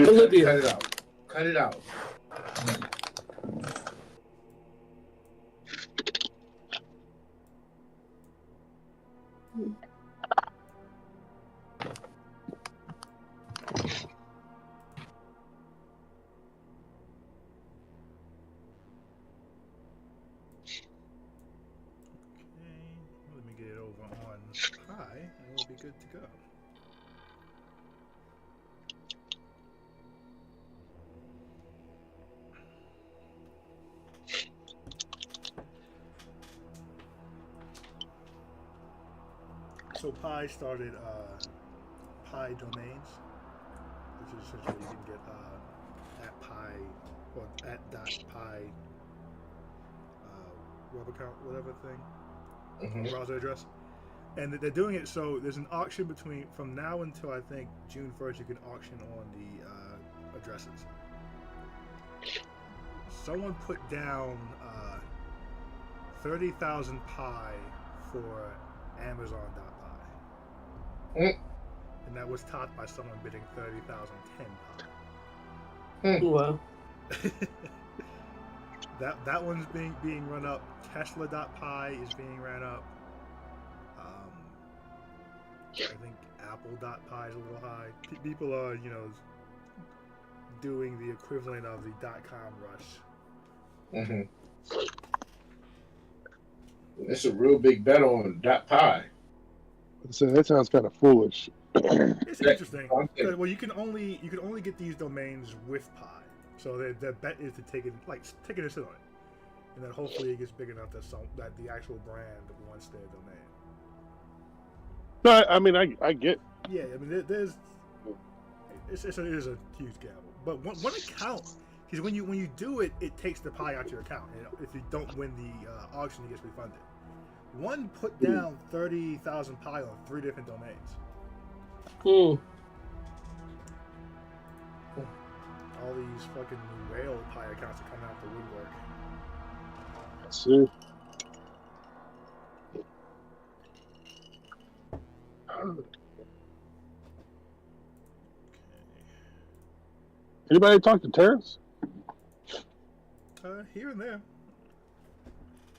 Olivia. Cut it out. Cut it out. Let me get it over on Pi, and we'll be good to go. So Pi started Pi domains, which is essentially you can get at Pi or at dot Pi web account, whatever thing, browser address. And they're doing it so there's an auction between from now until I think June 1st. You can auction on the addresses. Someone put down 30,000 Pi for Amazon.Pi. And that was topped by someone bidding 30,010 Pi. Wow. that one's being run up. Tesla.Pi is being ran up. I think Apple.Pi is a little high. People are, doing the equivalent of the .com rush. It's a real big bet on .Pi. So that sounds kind of foolish. It's interesting. Well, you can only get these domains with Pi. So the bet is to take it and sit on it, and then hopefully it gets big enough that the actual brand wants their domain. No, I mean I get. Yeah, I mean it is a huge gamble. But one account, because when you do it, it takes the Pi out your account. And if you don't win the auction, it gets refunded. One put down 30,000 Pi on 3 different domains. All these fucking whale Pi accounts are coming out the woodwork. Let's see. Anybody talk to Terrence? Here and there.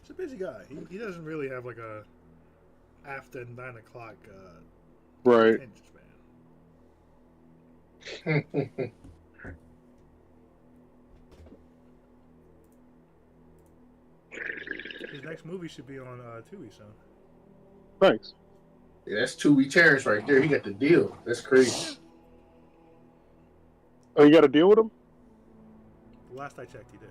He's a busy guy. He doesn't really have like a after 9 o'clock right attention span. His next movie should be on Tubi soon. Thanks. Yeah, that's Tubi Terrence right there. He got the deal. That's crazy. Oh, you got to deal with him? The last I checked, he did.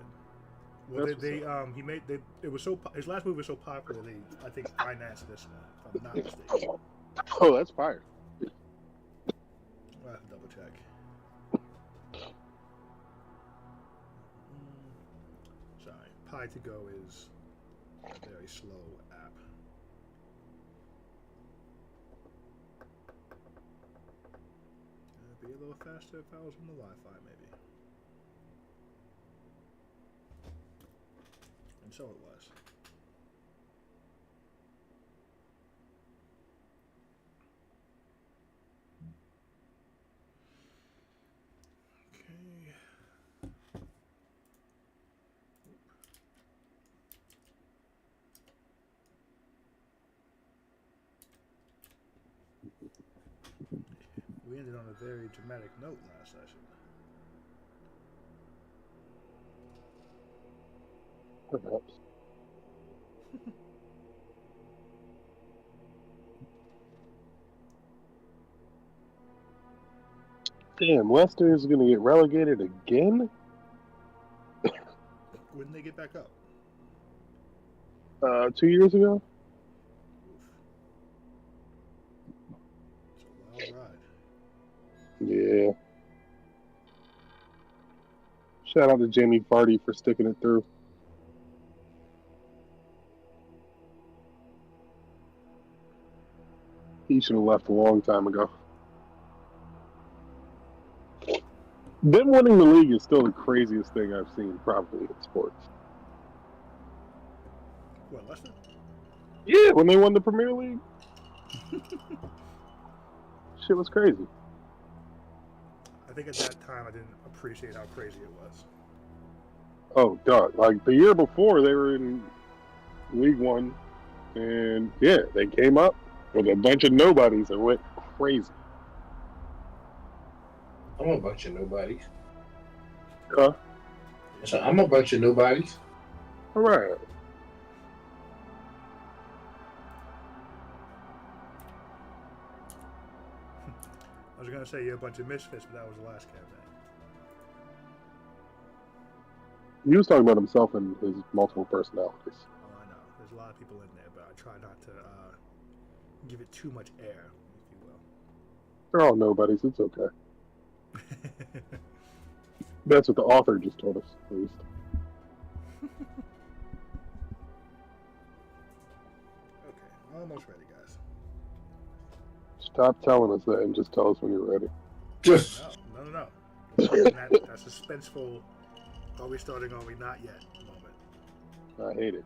Well, it was so his last movie was so popular they I think financed this one. If I'm not mistaken. Oh, that's fire. I'll have to double check. Sorry, Pi to Go is a very slow app. It'd be a little faster if I was on the Wi-Fi, maybe. And so it was. Okay. We ended on a very dramatic note last session. Perhaps. Damn, Leicester is going to get relegated again? When did they get back up? 2 years ago? It's a wild ride. Yeah. Shout out to Jamie Vardy for sticking it through. He should have left a long time ago. Them winning the league is still the craziest thing I've seen probably in sports. What, Leicester? Yeah, when they won the Premier League. Shit was crazy. I think at that time I didn't appreciate how crazy it was. Oh, dog. Like, the year before, they were in League One. And, yeah, they came up with a bunch of nobodies and went crazy. I'm a bunch of nobodies. Huh? So I'm a bunch of nobodies. All right. I was gonna say you're a bunch of misfits, but that was the last campaign. He was talking about himself and his multiple personalities. Oh, I know. There's a lot of people in there, but I try not to give it too much air, if you They're all nobodies. It's okay. will. That's what the author just told us, at least. Okay, almost ready, guys. Stop telling us that and just tell us when you're ready. Just No. That suspenseful, are we starting, are we not yet moment. I hate it.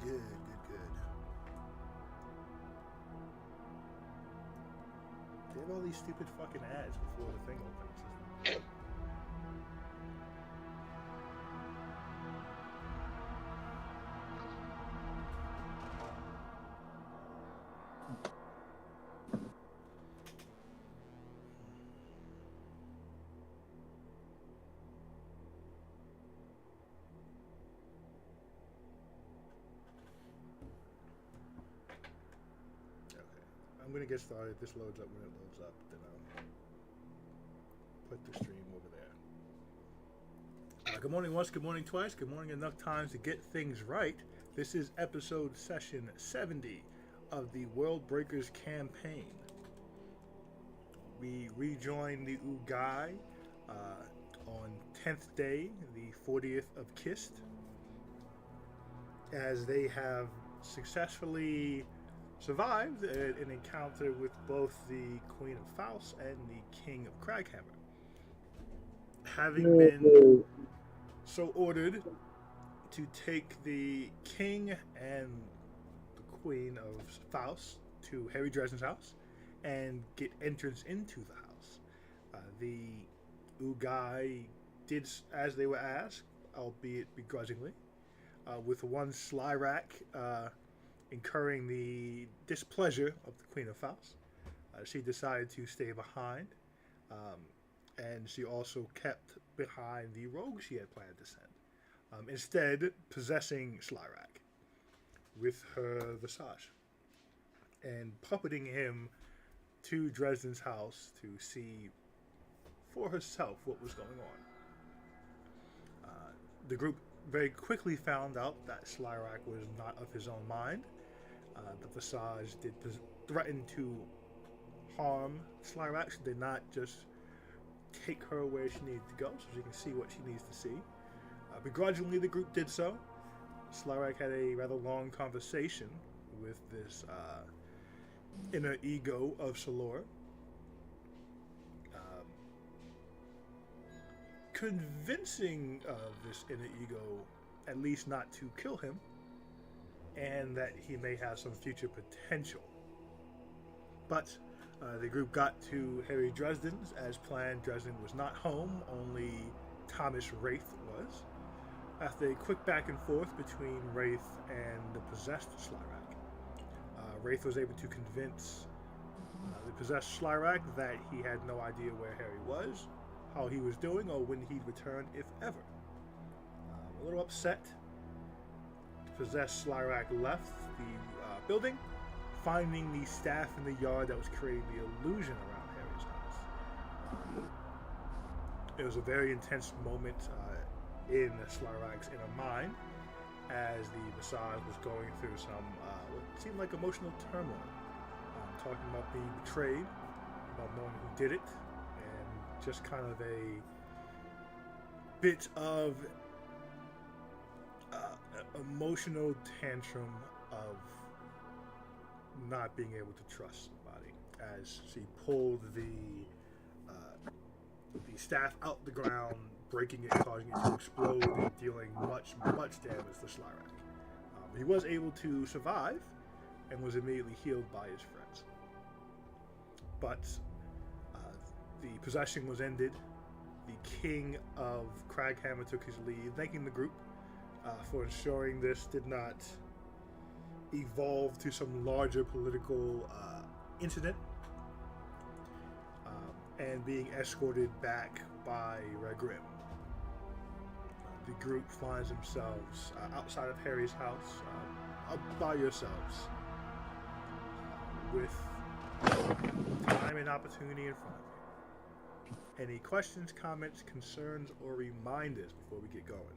Good. They have all these stupid fucking ads before the thing opens. I'm gonna get started. This loads up when it loads up, then I'll put the stream over there. Good morning once, good morning twice, good morning enough times to get things right. This is episode session 70 of the World Breakers campaign. We rejoin the Ugai on 10th day, the 40th of Kist, as they have successfully survived an encounter with both the Queen of Faust and the King of Craghammer. Having been so ordered to take the King and the Queen of Faust to Harry Dresden's house and get entrance into the house. The Ugai did as they were asked, albeit begrudgingly, with one Slyrak incurring the displeasure of the Queen of Faust. She decided to stay behind, and she also kept behind the rogue she had planned to send, instead possessing Slyrak with her visage and puppeting him to Dresden's house to see for herself what was going on. The group very quickly found out that Slyrak was not of his own mind. The visage did threaten to harm Slyrak. She did not just take her where she needed to go so she can see what she needs to see. Begrudgingly, the group did so. Slyrak had a rather long conversation with this inner ego of Salor, convincing this inner ego at least not to kill him, and that he may have some future potential. But the group got to Harry Dresden's as planned. Dresden was not home, only Thomas Wraith was. After a quick back and forth between Wraith and the possessed Slyrak, Wraith was able to convince the possessed Slyrak that he had no idea where Harry was, how he was doing, or when he'd return, if ever. A little upset, the possessed Slyrak left the building, finding the staff in the yard that was creating the illusion around Harry's house. It was a very intense moment in Slyrak's inner mind as the visage was going through some what seemed like emotional turmoil, talking about being betrayed, about knowing who did it, and just kind of a bit of emotional tantrum of not being able to trust somebody as she pulled the staff out the ground, breaking it, causing it to explode, and dealing much damage to Slyrak. He was able to survive and was immediately healed by his friends. But the possession was ended. The king of Craghammer took his leave, thanking the group for ensuring this did not evolve to some larger political incident, and being escorted back by Regrim. The group finds themselves outside of Harry's house, up by yourselves, with time and opportunity in front of you. Any questions, comments, concerns, or reminders before we get going?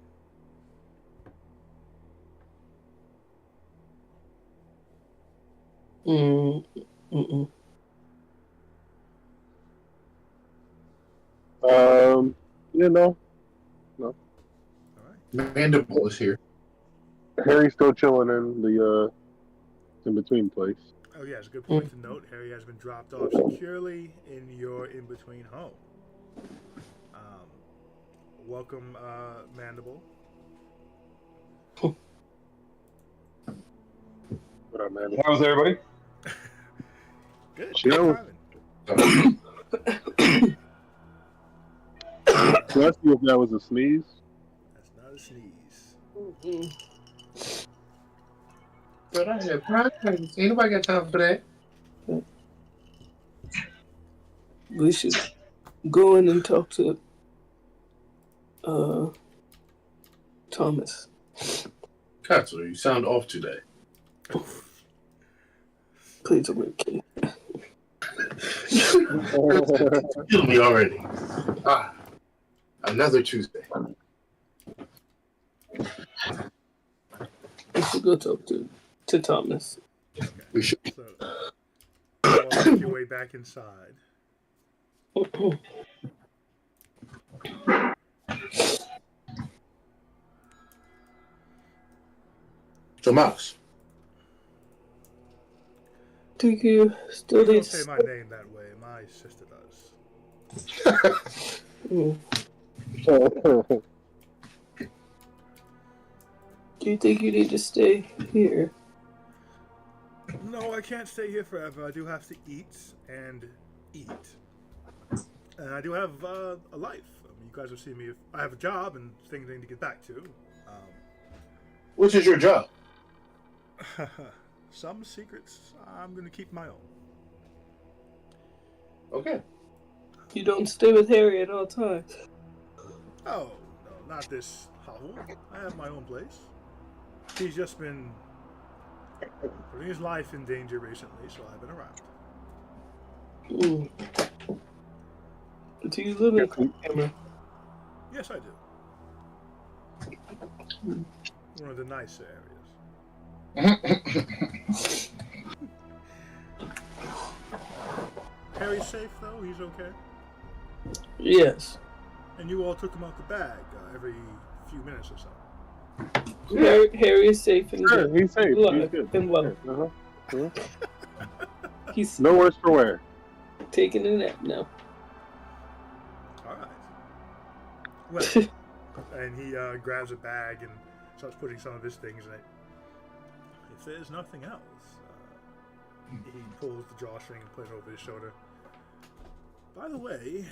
You know, All right. Mandible is here. Harry's still chilling in the in between place. Oh yeah, it's a good point to note. Harry has been dropped off securely in your in-between home. Welcome, Mandible. What up, man? How's everybody? Good. Chill. Good timing. Let's see if that was a sneeze. That's not a sneeze. But I have problems. Ain't nobody got time for that. We should go in and talk to Thomas. Counselor, you sound off today. Please don't make kidding. Kill me already. Another Tuesday. We should go talk to Thomas. We should. So, walk your way back inside. Tomas. Think you still Don't need say to my name that way. My sister does. Do you think you need to stay here? No, I can't stay here forever. I do have to eat and eat. And I do have a life. I mean, you guys have seen me. I have a job and things I need to get back to. Which is your job? Some secrets I'm going to keep my own. Okay. You don't stay with Harry at all times. Oh, no, not this hovel. I have my own place. He's just been putting his life in danger recently, so I've been around. Do you live in Craghammer? Yes, I do. One of the nicer areas. Harry's safe, though? He's okay? Yes. And you all took him out the bag every few minutes or so. Harry is safe and Sure, good. he's safe. He's Alive good. and well. Uh-huh. He's No worse for wear. taking a nap now. All right. Well, and he grabs a bag and starts putting some of his things in it. If there's nothing else, he pulls the drawstring and puts it over his shoulder. By the way,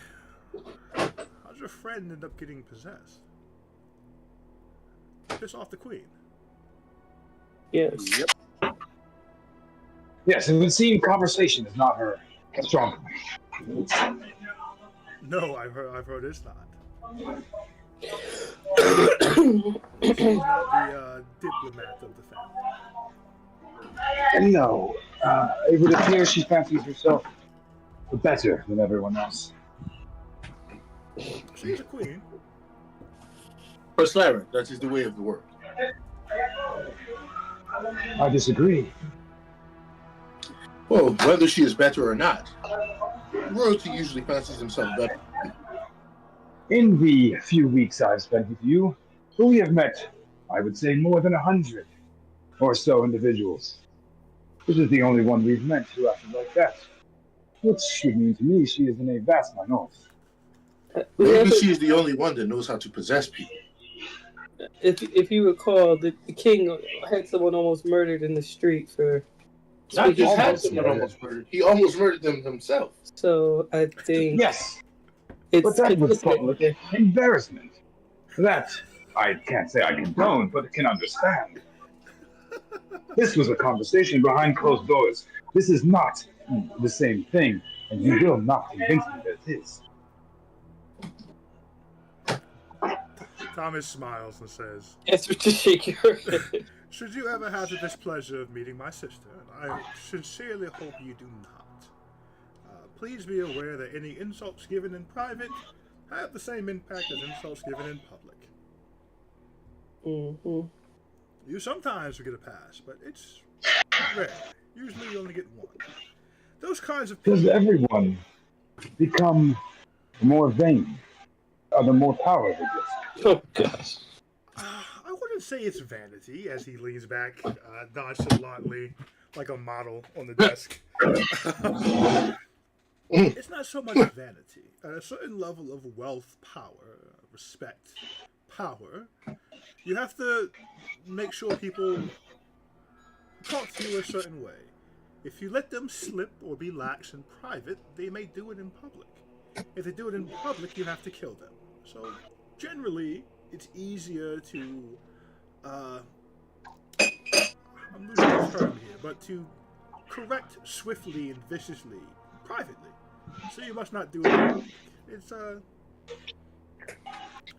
how'd your friend end up getting possessed? Piss off the queen. Yes. Yep. Yes, it would seem conversation is not her strong. No, I've heard it's not. Yes. She's not the diplomat of the family. No, it would appear she fancies herself better than everyone else. She's a queen. For Slaver, that is the way of the world. I disagree. Well, whether she is better or not, royalty usually fancies themselves better. In the few weeks I've spent with you, we have met, I would say, more than 100 or so individuals. This is the only one we've met who acted like that. Which should mean to me she is in a vast minority. Maybe she is the only one that knows how to possess people. if you recall, the king had someone almost murdered in the street for Not speaking. just had Almost someone murdered. almost murdered. He almost murdered them himself. So I think Yes, it's but that was consistent. public embarrassment. That I can't say I condone, but can understand. This was a conversation behind closed doors. This is not the same thing, and you will not convince me that it is. Thomas smiles and says, That's what you shake your head. should you ever have the displeasure of meeting my sister, and I sincerely hope you do not, please be aware that any insults given in private have the same impact as insults given in public. Mm-hmm. You sometimes will get a pass, but it's rare. Usually you only get one. Those kinds of Does people... everyone become more vain? The more power they get? Oh gosh. I wouldn't say it's vanity, as he leans back nonchalantly, like a model on the desk. It's not so much vanity. At a certain level of wealth, power, respect, power, you have to make sure people talk to you a certain way. If you let them slip or be lax in private, they may do it in public. If they do it in public, you have to kill them. So, generally, it's easier to, I'm losing the term here, but to correct swiftly and viciously privately. So you must not do it in public. It's,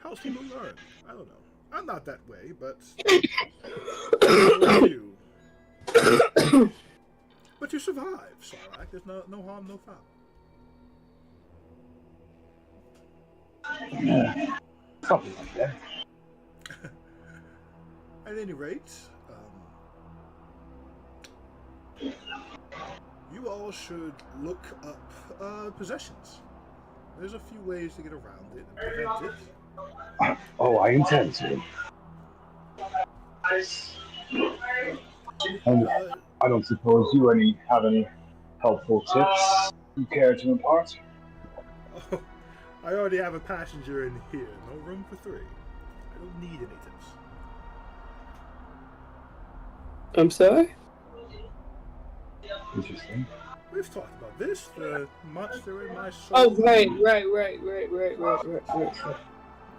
helps people learn. I don't know. I'm not that way, but you. But you survive, Sarlacc. There's no harm, no foul. Something like that. At any rate, you all should look up possessions. There's a few ways to get around it and prevent it. Oh, I intend to. And I don't suppose you have any helpful tips you care to impart? Oh, I already have a passenger in here. No room for three. I don't need any tips. I'm sorry? Interesting. We've talked about this. The monster in my soul. Oh, right.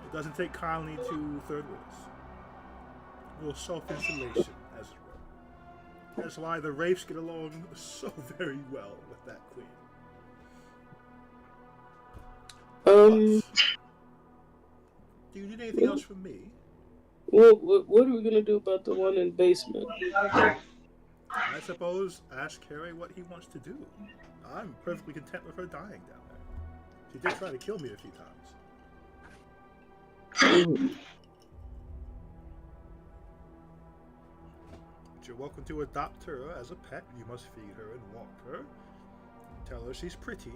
It doesn't take kindly to third wheels. A little self-installation, as it were. That's why the Wraiths get along so very well with that queen. But, do you need anything else from me? What are we gonna do about the one in the basement? I suppose ask Harry what he wants to do. I'm perfectly content with her dying down there. She did try to kill me a few times. But you're welcome to adopt her as a pet. You must feed her and walk her. Tell her she's pretty.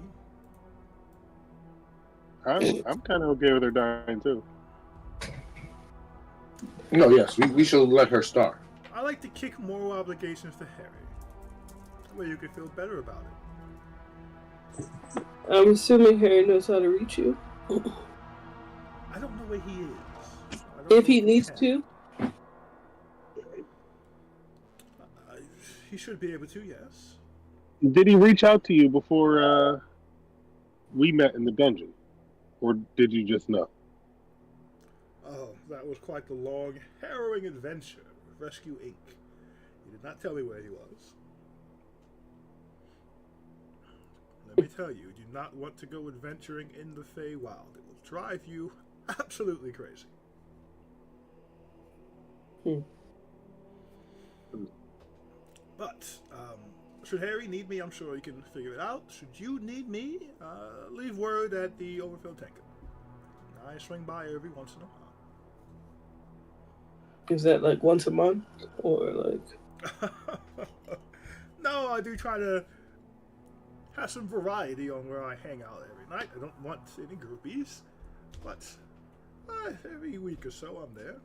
I'm kind of okay with her dying too. No, yes, we should let her starve. I like to kick moral obligations to Harry. That way you can feel better about it. I'm assuming Harry knows how to reach you. I don't know where he is. If he needs to. He should be able to, yes. Did he reach out to you before we met in the dungeon? Or did you just know? Oh, that was quite the long, harrowing adventure with Rescue Inc. He did not tell me where he was. Let me tell you, do not want to go adventuring in the Feywild. It will drive you absolutely crazy. But, should Harry need me, I'm sure he can figure it out. Should you need me, leave word at the Overfilled Tanker. I swing by every once in a while. Is that like once a month? Or like... No, I do try to have some variety on where I hang out every night. I don't want any groupies. But every week or so I'm there.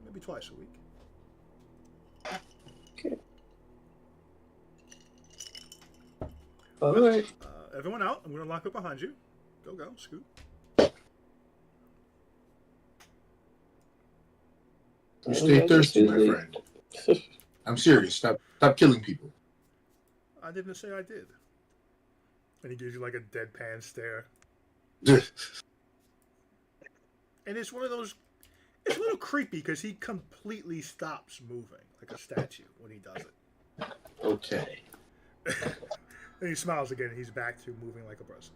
Maybe twice a week. Okay. Alright. Everyone out. I'm going to lock up behind you. Go, Scoot. You stay thirsty, my friend. I'm serious. Stop killing people. I didn't say I did. And he gives you like a deadpan stare. And it's one of those. It's a little creepy because he completely stops moving like a statue when he does it. Okay. And he smiles again and he's back to moving like a person.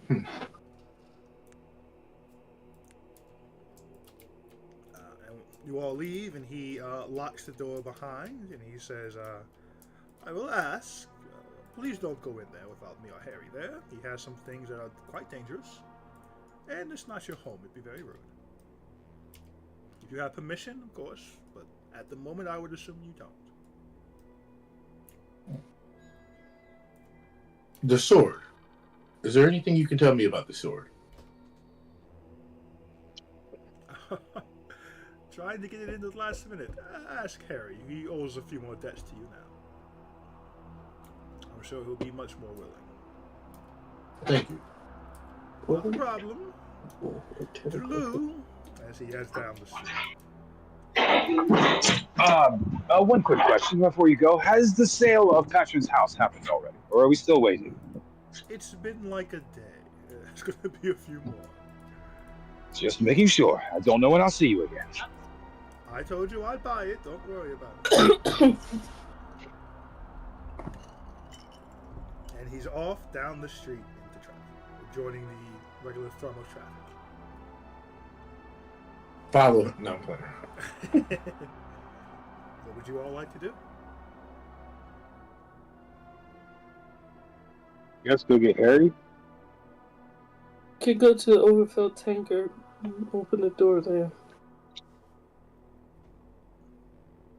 And you all leave and he locks the door behind and he says, I will ask, please don't go in there without me or Harry there. He has some things that are quite dangerous. And it's not your home. It'd be very rude. If you have permission, of course, but at the moment I would assume you don't. The sword. Is there anything you can tell me about the sword? Trying to get it in the last minute. Ask Harry. He owes a few more debts to you now. I'm sure he'll be much more willing. Thank you. Not a problem. Toodaloo, as he heads down the street. One quick question before you go. Has the sale of Patron's house happened already? Or are we still waiting? It's been like a day. There's going to be a few more. Just making sure. I don't know when I'll see you again. I told you I'd buy it. Don't worry about it. And he's off down the street into traffic, joining the regular thermal traffic. Follow. No, I'm playing. What would you all like to do? Guess go get Harry. Could go to the overfilled tanker and open the door there.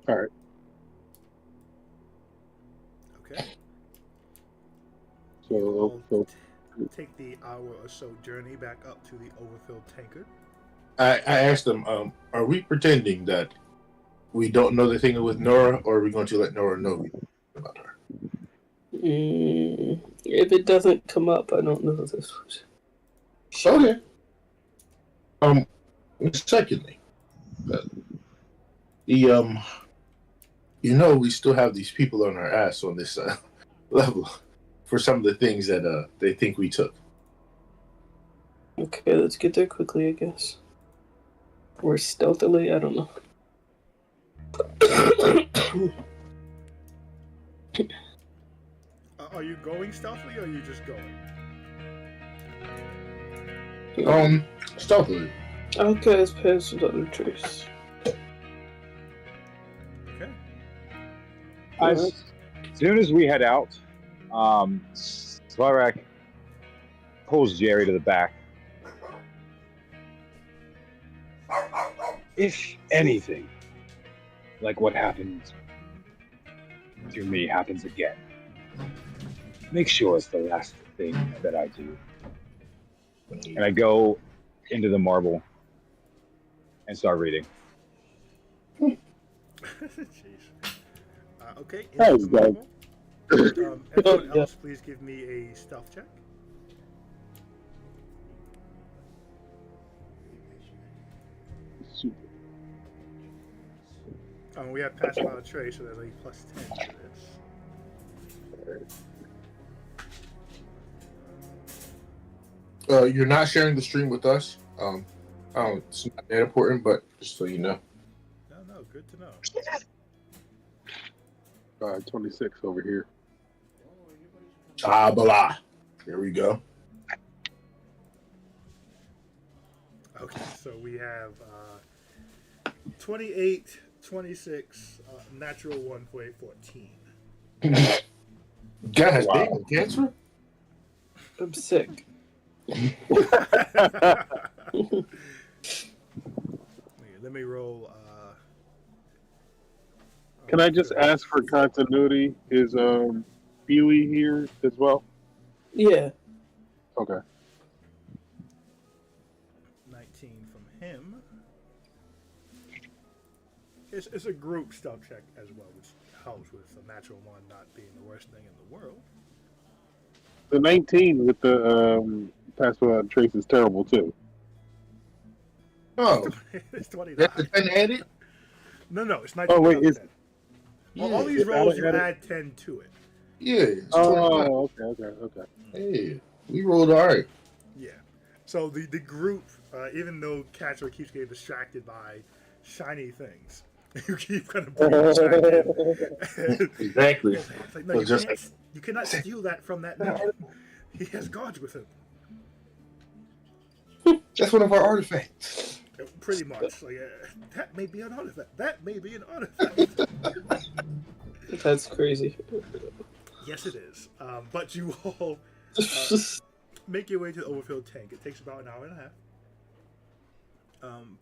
All right. Okay. So, Take the hour or so journey back up to the overfilled tankard. I asked them, are we pretending that we don't know the thing with Nora, or are we going to let Nora know about her? If it doesn't come up, I don't know this. Okay. Secondly, we still have these people on our ass on this level for some of the things that they think we took. Okay, let's get there quickly, I guess. Or stealthily, I don't know. Are you going stealthily or are you just going? Stealthily. Okay, let's pass without a trace. Okay. As soon as we head out, Slarek pulls Jerry to the back. If anything like what happened to me happens again, make sure it's the last thing that I do. And I go into the marble and start reading. Jeez. Okay. That was good. Everyone else, please give me a stealth check. super. We have passed without a trace, so there's a plus 10 to this. You're not sharing the stream with us. It's not that important, but just so you know. No, good to know. 26 over here. Blah. Here we go. Okay, so we have 28, 26, natural 1 for a 14. God has cancer? I'm sick. Let me roll. Can I just ask for continuity? Is Feely here as well? Yeah. Okay. 19 from him. It's a group stealth check as well, which helps with the natural one not being the worst thing in the world. The 19 with the password trace is terrible too. Oh, It's 29. that's the 10 added? No, it's 19. Oh, wait, is- all these Is rolls you added? add 10 to it. Yeah. It's 29. Oh, okay. Hey, we rolled all right. Yeah. So the group, even though Catcher keeps getting distracted by shiny things, you keep kind of bringing it back in. Exactly. It's like, no, So you, just can't, you cannot steal that from that man. He has guards with him. That's one of our artifacts. Pretty much. Like, that may be an artifact. That may be an artifact. That's crazy. Yes, it is. But you all make your way to the overfilled tank. It takes about an hour and a half.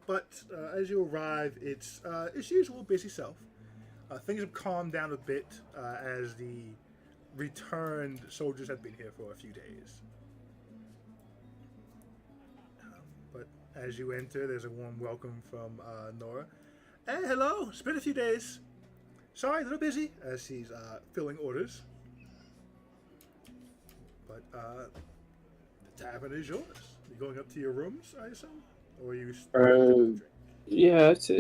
But as you arrive, it's usual busy self. Things have calmed down a bit as the returned soldiers have been here for a few days. But as you enter, there's a warm welcome from Nora. Hey, hello. It's been a few days. Sorry, a little busy, as she's filling orders. But the tavern is yours. You going up to your rooms, I assume? Or are you... Yeah, it's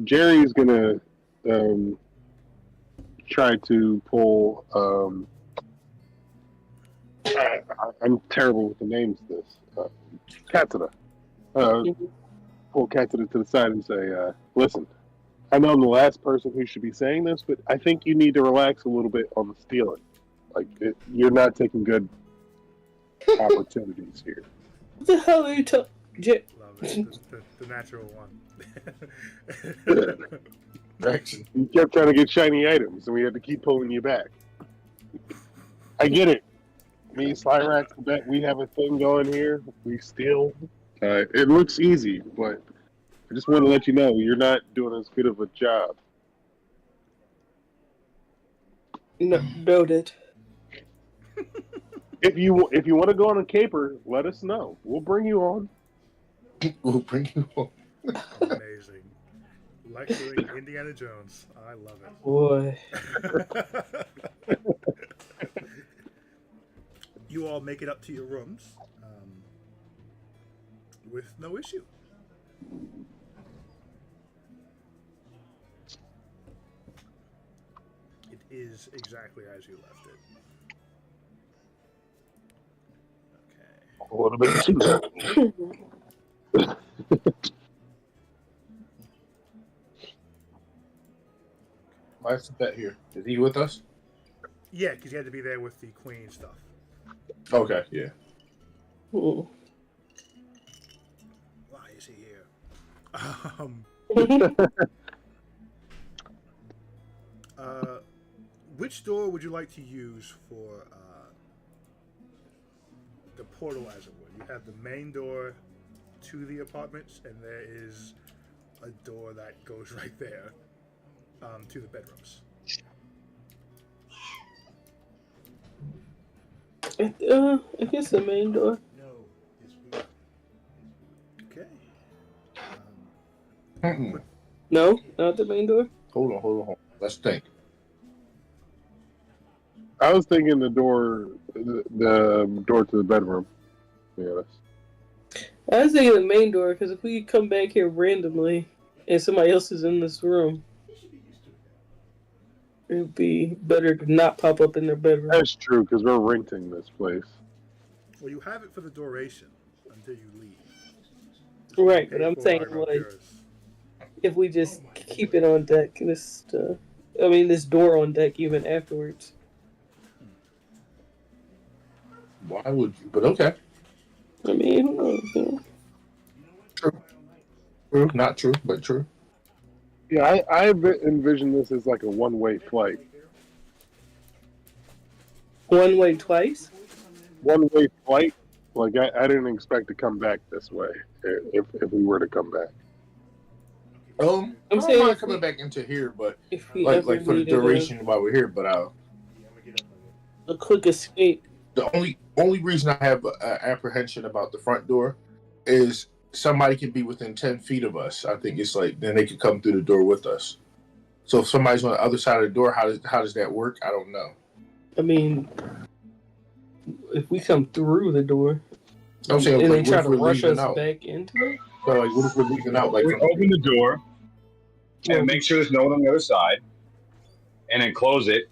Jerry's gonna try to pull. I'm terrible with the names of this. Katsura. Pull Katsura to the side and say, listen, I know I'm the last person who should be saying this, but I think you need to relax a little bit on the stealing. Like, you're not taking good opportunities here. what the hell are you talking? Love it. The natural one. Action. You kept trying to get shiny items, and we had to keep pulling you back. I get it. Me, Slyrax, bet we have a thing going here. We steal. It looks easy, but I just want to let you know you're not doing as good of a job. No, noted. If you want to go on a caper, let us know. We'll bring you on. We'll bring you on. Amazing. Lecturing Indiana Jones. I love it. Boy. You all make it up to your rooms with no issue. It is exactly as you left it. Okay. A little bit too. Why's the bet here? Is he with us? Yeah, because you had to be there with the queen stuff. Okay, yeah. Mm. Why is he here? Which door would you like to use for the portal, as it were? You have the main door to the apartments, and there is a door that goes right there to the bedrooms. I guess the main door. Okay. No, not the main door. Hold on. Let's think. I was thinking the door to the bedroom. Yeah. I was thinking the main door because if we come back here randomly and somebody else is in this room, it would be better to not pop up in their bedroom. That's true, because we're renting this place. Well, you have it for the duration until you leave. Right, Pay but I'm for saying it out of like yours. if we just keep it on deck, this door on deck even afterwards. Why would you? But okay. I mean, who knows, you know? True. Not true, but true. Yeah, I envision this as like a one-way flight. One way twice. One-way flight. Like I didn't expect to come back this way if we were to come back. I I'm don't saying mind if coming we- back into here, but If we like ever for the needed duration while we're here. But a quick escape. the only reason I have apprehension about the front door is somebody can be within 10 feet of us. I think it's like then they could come through the door with us. So if somebody's on the other side of the door, how does that work? I don't know. I mean, if we come through the door, I'm saying, And they like, what try if to we're rush leaving us out? back into it. So, like, what if we're leaving out? Like, We open the door Well, and make sure there's no one on the other side, and then close it.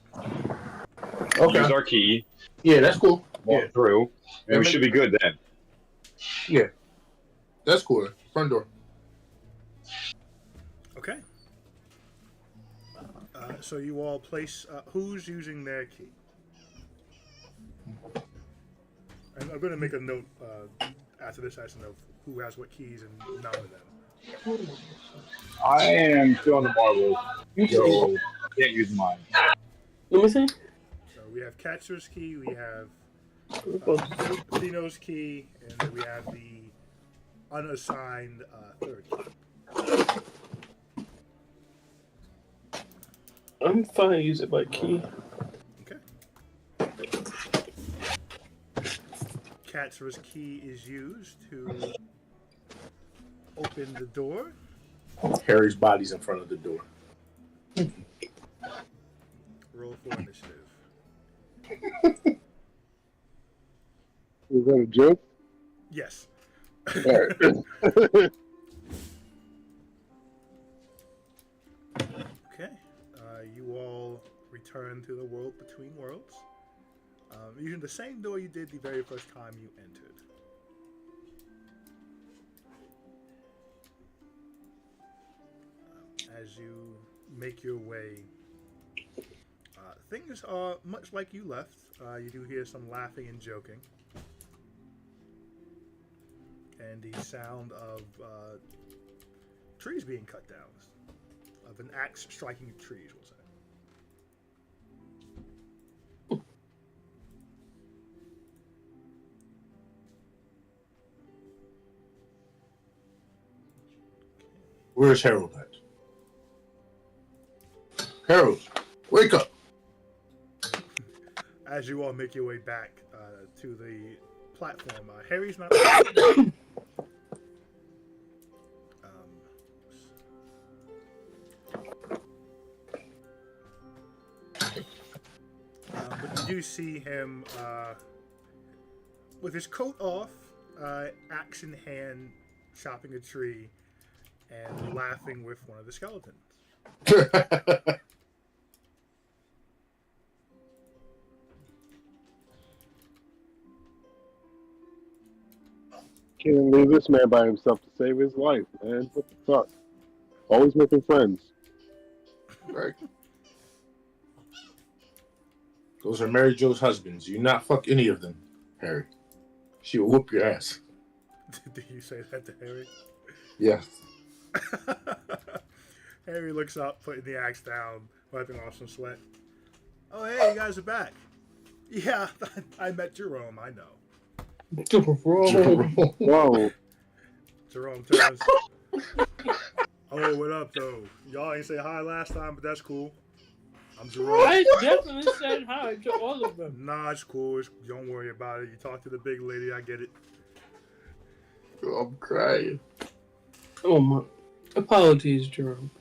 okay, Use our key, yeah, that's cool. walk Yeah, through, and we That should be good then. yeah, that's cool. Front door. Okay. So you all place. Who's using their key? And I'm going to make a note after this session of who has what keys and number them. I am still on the marbles, so can't use mine. let me see. So we have Catcher's key, we have Thino's key, and then we have the unassigned third key. I'm fine using my key. Okay. Catcher's key is used to open the door. Harry's body's in front of the door. Roll for initiative. Is that a joke? Yes. All right. Okay. You all return to the world between worlds. Using the same door you did the very first time you entered. As you make your way, things are much like you left. You do hear some laughing and joking. And the sound of trees being cut down. Of an axe striking trees, we'll say. Where's Harold at? Harold, wake up! As you all make your way back to the platform, Harry's not. But you do see him with his coat off, axe in hand, chopping a tree, and laughing with one of the skeletons. Can't leave this man by himself to save his life, man. What the fuck? Always making friends. Right. Those are Mary Jo's husbands. You not fuck any of them, Harry. She will whoop your ass. Did you say that to Harry? Yeah. Harry looks up, putting the axe down, wiping off some sweat. Oh, hey, you guys are back. Yeah, I met Jerome, I know. Whoa. Jerome turns. Oh, what up, though? Y'all ain't say hi last time, but that's cool. I'm Jerome. I definitely said hi to all of them. Nah, it's cool. Don't worry about it. You talk to the big lady, I get it. I'm crying. Oh my. Apologies, Jerome.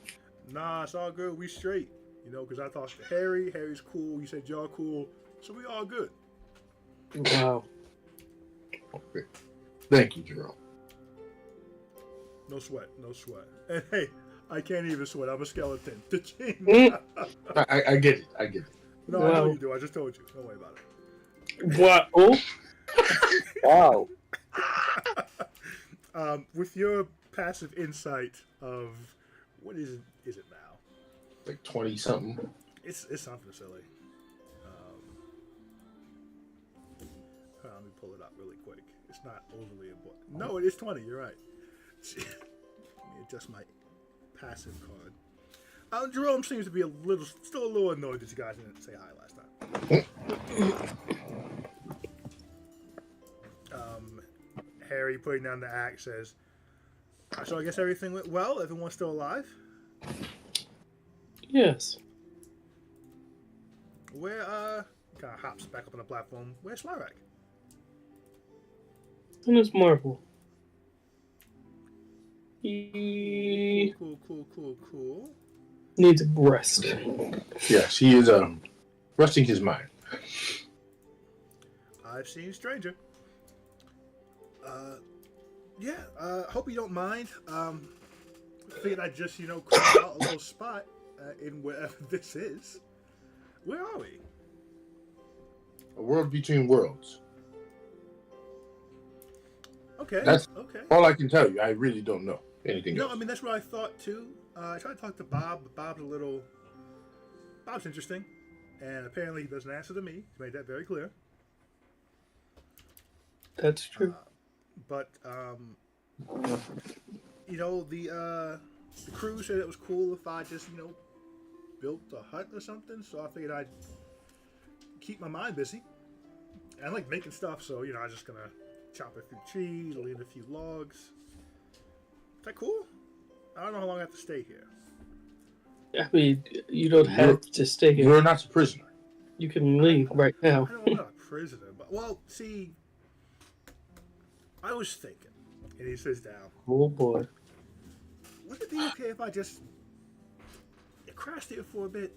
Nah, it's all good. We straight. You know, because I talked to Harry. Harry's cool. You said y'all cool. So we all good. Wow. Okay. Thank you, Jerome. No sweat. No sweat. And hey, I can't even sweat. I'm a skeleton. I get it. I get it. No, I know you do. I just told you. Don't worry about it. What? Oh. Wow. With your passive insight of what is it now? Like 20 something. It's something silly. Let me pull it up really quick. It's not overly important. No, it is 20. You're right. Let me adjust my passive card. Jerome seems to be still a little annoyed that you guys didn't say hi last time. Harry, putting down the axe, says, so I guess everything went well? Everyone's still alive? Yes. Where, kind of hops back up on the platform. Where's Slyrak? And it's Marvel. He Cool. needs a rest. Yes, he is resting his mind. I've seen Stranger. Hope you don't mind. Figured I'd just, carve out a little spot in wherever this is. Where are we? A world between worlds. Okay. That's okay. all I can tell you. I really don't know anything No, else. I mean, that's what I thought too. I tried to talk to Bob, but Bob's interesting. And apparently he doesn't answer to me. He made that very clear. That's true. But the crew said it was cool if I just, built a hut or something. So I figured I'd keep my mind busy. And I like making stuff, so, I was just going to chop a few trees, leave a few logs. Is that cool? I don't know how long I have to stay here. I mean, you don't have to stay here. You're not a prisoner. You can leave right now. I know I'm not a prisoner, but, well, see, I was thinking, and he sits down, Oh boy. would it be okay if I just crashed here for a bit?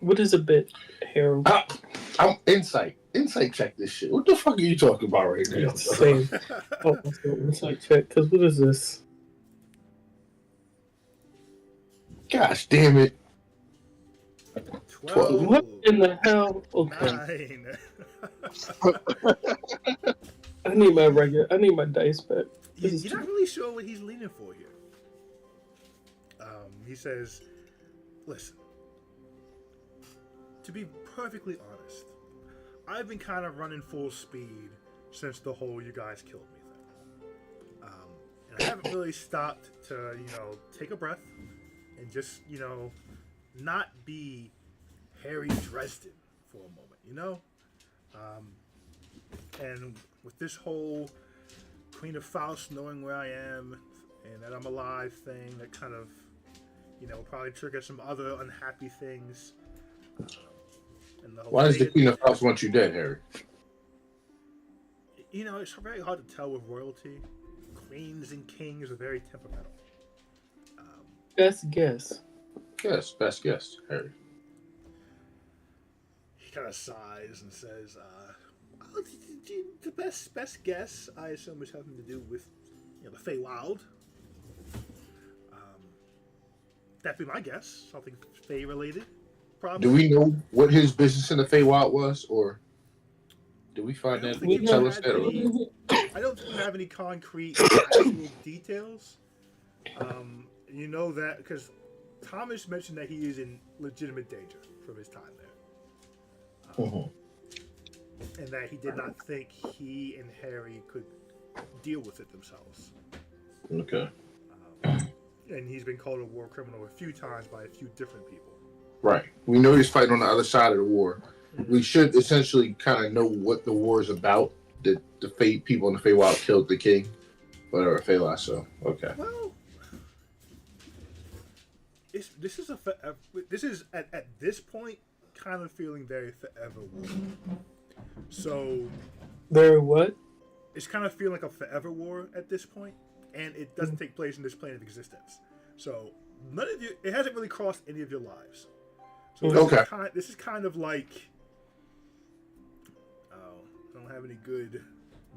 What is a bit, Harold? I'm insight check this shit. What the fuck are you talking about right now? It's the same. Oh, let's like check. Because what is this? Gosh damn it. 12. What in the hell? Okay. 9. I need my dice back. You're not really sure what he's leaning for here. He says, listen, to be perfectly honest, I've been kind of running full speed since the whole you guys killed me thing. And I haven't really stopped to, take a breath and just, not be Harry Dresden for a moment, And with this whole Queen of Faust knowing where I am and that I'm alive thing, that kind of, probably trigger some other unhappy things. And the whole Why does the Queen of Faust want you dead, Harry? It's very hard to tell with royalty. Queens and kings are very temperamental. Best guess. Yes, best guess, Harry. He kind of sighs and says, the best guess, I assume, is having to do with, the Feywild. That'd be my guess. Something Fey related, probably. Do we know what his business in the Feywild was, or do we find that? think Tell us that. I don't think we have any concrete actual details. You know that because Thomas mentioned that he is in legitimate danger from his time there. And that he did not think he and Harry could deal with it themselves. Okay. And he's been called a war criminal a few times by a few different people. Right. We know he's fighting on the other side of the war. Mm-hmm. We should essentially kind of know what the war is about. The people in the Feywild killed the king, whatever Feywild. So okay. Well, this is at this point kind of feeling very forever war. So very what? It's kind of feeling like a forever war at this point, and it doesn't take place in this plane of existence. So none of you, it hasn't really crossed any of your lives. So this is kind of like, I don't have any good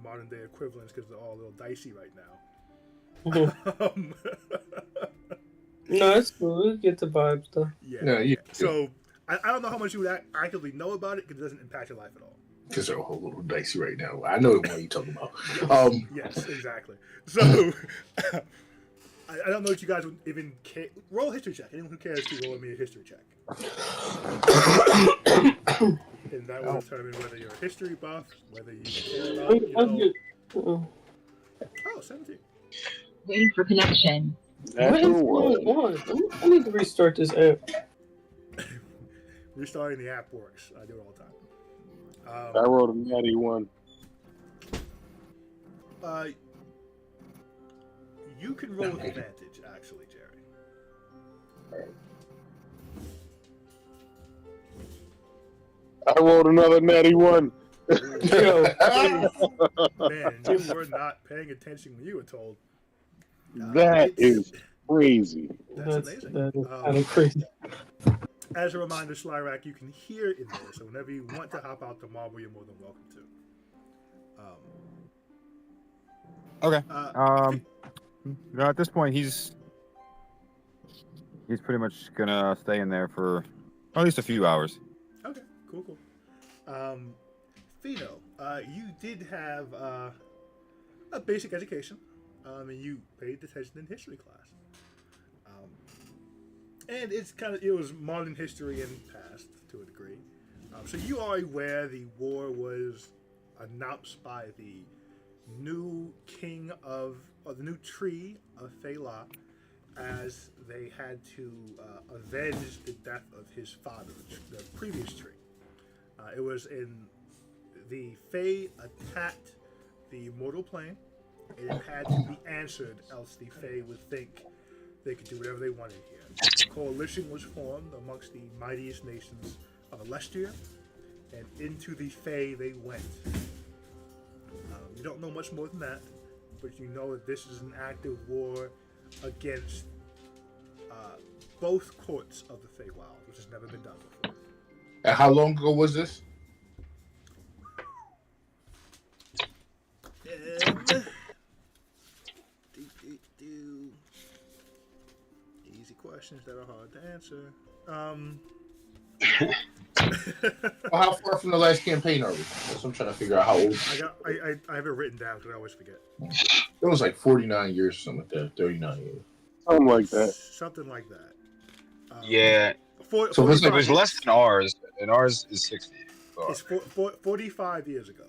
modern day equivalents because they're all a little dicey right now. No, it's cool. We get the vibes though. Yeah. So I don't know how much you would actively know about it because it doesn't impact your life at all. Because they're all a little dicey right now. I know the one you're talking about. Yes, exactly. So I don't know if you guys would even care. Roll a history check. Anyone who cares to roll me a history check. And that will determine whether you're a history buff, whether you care about, 17. Waiting for connection. What is going on? I need to restart this app. Restarting the app works. I do it all the time. I rolled a natty one. You can roll with advantage, actually, Jerry. I rolled another natty one. Man, you were not paying attention when you were told. That is crazy. That's amazing. That is kind of crazy. As a reminder, Slyrak, you can hear in there, so whenever you want to hop out to Marble, you're more than welcome to. Okay. Uh, No, at this point, he's pretty much gonna stay in there for at least a few hours. Okay, cool. Fino, you did have a basic education, and you paid attention in history class. And it was modern history and past to a degree. So you are aware the war was announced by the new king or the new tree of Fela, as they had to avenge the death of his father, the previous tree. It was in the Fae attacked the mortal plane, and it had to be answered, else the Fae would think they could do whatever they wanted here. A coalition was formed amongst the mightiest nations of Alestia, and into the Fae they went. You don't know much more than that, but you know that this is an active war against both courts of the Feywild, which has never been done before. And how long ago was this? Easy questions that are hard to answer. Well, how far from the last campaign are we? That's what I'm trying to figure out how old. I have it written down because I always forget. It was like 49 years or something like that. 39 years. Something like that. Something like that. Yeah. So it was less than ours, and ours is 60. So. It's 45 years ago.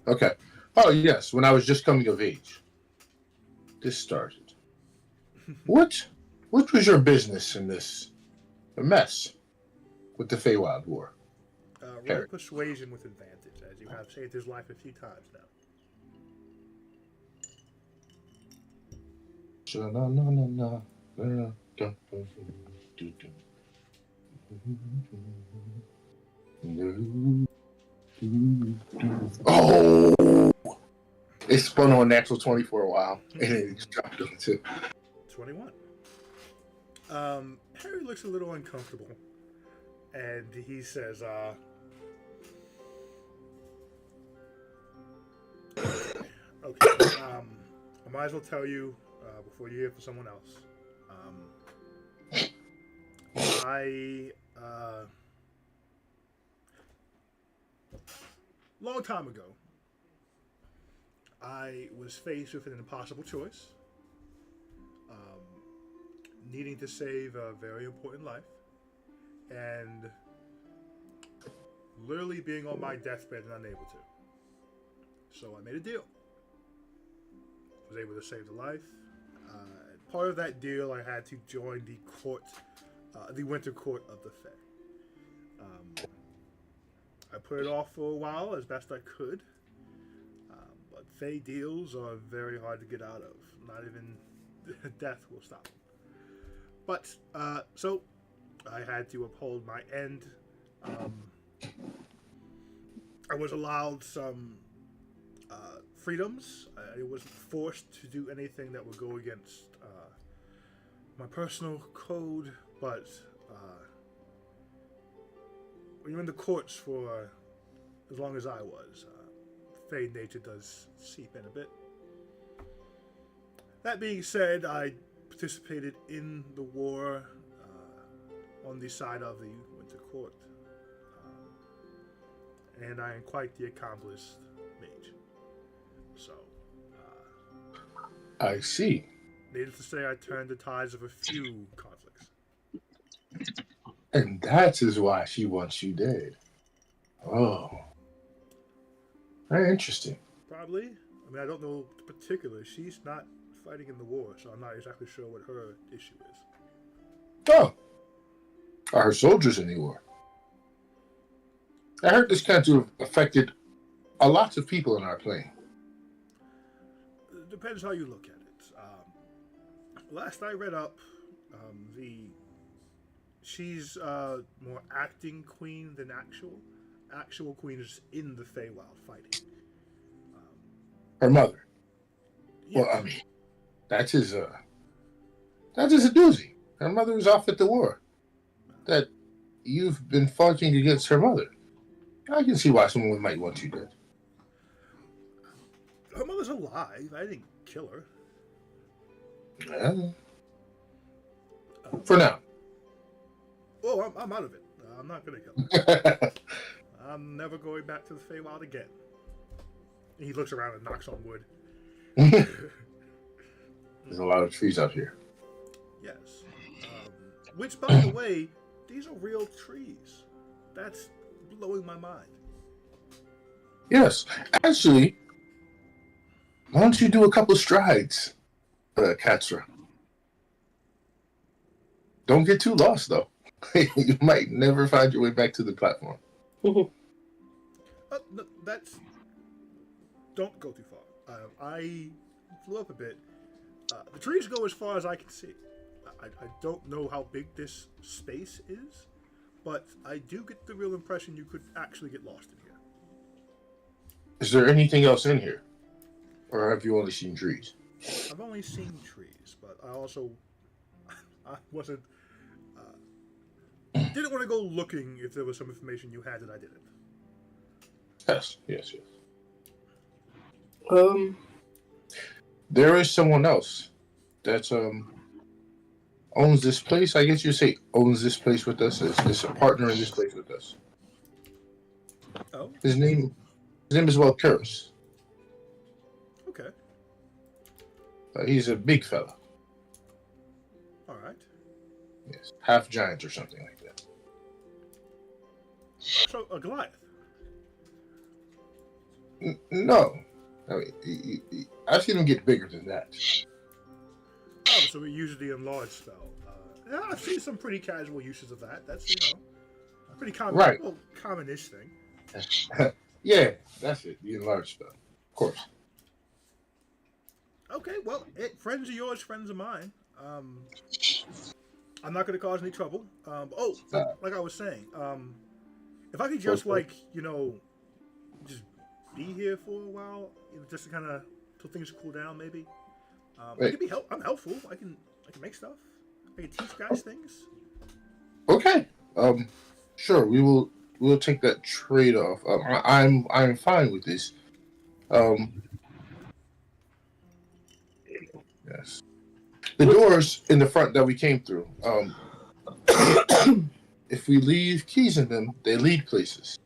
Okay. Oh, yes. When I was just coming of age. This started. What was your business in this mess with the Feywild War? Roll persuasion with advantage, as you have saved his life a few times now. Oh! It spun on natural 20 for a while, and then it dropped on 2. 21. Harry looks a little uncomfortable, and he says, okay, I might as well tell you before you hear from someone else. Long time ago, I was faced with an impossible choice, needing to save a very important life, and literally being on my deathbed and unable to. So I made a deal. Was able to save the life. Part of that deal, I had to join the court, the Winter Court of the Fae. I put it off for a while as best I could, but Fae deals are very hard to get out of. Not even death will stop them. But, so, I had to uphold my end. I was allowed some freedoms. I wasn't forced to do anything that would go against my personal code, but when you're in the courts for as long as I was, Fae nature does seep in a bit. That being said, I participated in the war on the side of the Winter Court, and I am quite the accomplished mage. So, I see. needless to say, I turned the tides of a few conflicts. And that is why she wants you dead. Oh. Very interesting. Probably. I mean, I don't know the particulars. She's not fighting in the war, so I'm not exactly sure what her issue is. Oh. Are her soldiers in the war? I heard this kind of affected a lot of people in our plane. Depends how you look at it. Last I read up, she's more acting queen than actual. Actual queen is in the Feywild fighting. Her mother. Yes. Well, I mean, that is a doozy. Her mother was off at the war. That you've been fighting against her mother. I can see why someone might want you dead. Her mother's alive. I didn't kill her. For now. Oh, I'm out of it. I'm not gonna kill her. I'm never going back to the Feywild again. And he looks around and knocks on wood. There's a lot of trees out here. Yes. Which, by the way, these are real trees. That's blowing my mind. Yes. Actually, why don't you do a couple strides, Katra? Don't get too lost, though. You might never find your way back to the platform. No, that's... Don't go too far. I flew up a bit. The trees go as far as I can see. I don't know how big this space is, but I do get the real impression you could actually get lost in here. Is there anything else in here? Or have you only seen trees? I've only seen trees, but I also... I wasn't... didn't want to go looking if there was some information you had that I didn't. Yes. There There is someone else that owns this place. I guess you say owns this place with us. Is a partner in this place with us. Oh, His name is Walkeris. okay. He's a big fella. All right. Yes, half giant or something like that. So, a Goliath. No, I mean, I've seen him get bigger than that. Oh, so he uses the enlarge spell. Yeah, I've seen some pretty casual uses of that. That's, a pretty common, Right. well, common-ish thing. Yeah, that's it. The enlarged spell, of course. Okay, well, friends of yours, friends of mine. I'm not going to cause any trouble. Like I was saying, if I could just, just be here for a while, just to kind of, till things cool down, maybe. I can be I'm helpful. I can make stuff. I can teach guys things. Okay. Sure. We'll take that trade off. I'm fine with this. Yes. The doors in the front that we came through. If we leave keys in them, they lead places.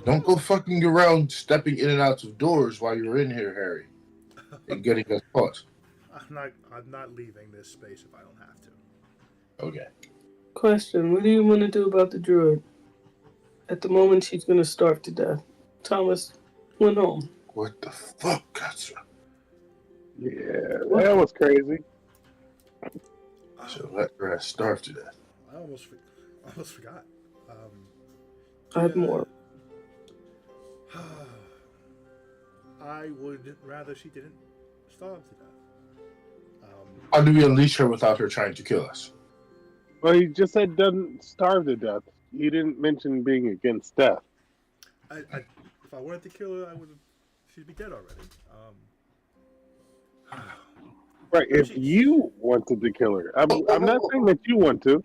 Don't go fucking around stepping in and out of doors while you're in here, Harry, and getting us caught. I'm not leaving this space if I don't have to. Okay. Question: what do you want to do about the druid? At the moment, she's going to starve to death. Thomas went home. What the fuck, Katsu? Yeah, that was crazy. So let her starve to death. I almost forgot. I have more. I would rather she didn't starve to death. How do we unleash her without her trying to kill us? Well, you just said doesn't starve to death. You didn't mention being against death. If I wanted to kill her, she'd be dead already. Right, if you wanted to kill her. I'm not saying that you want to.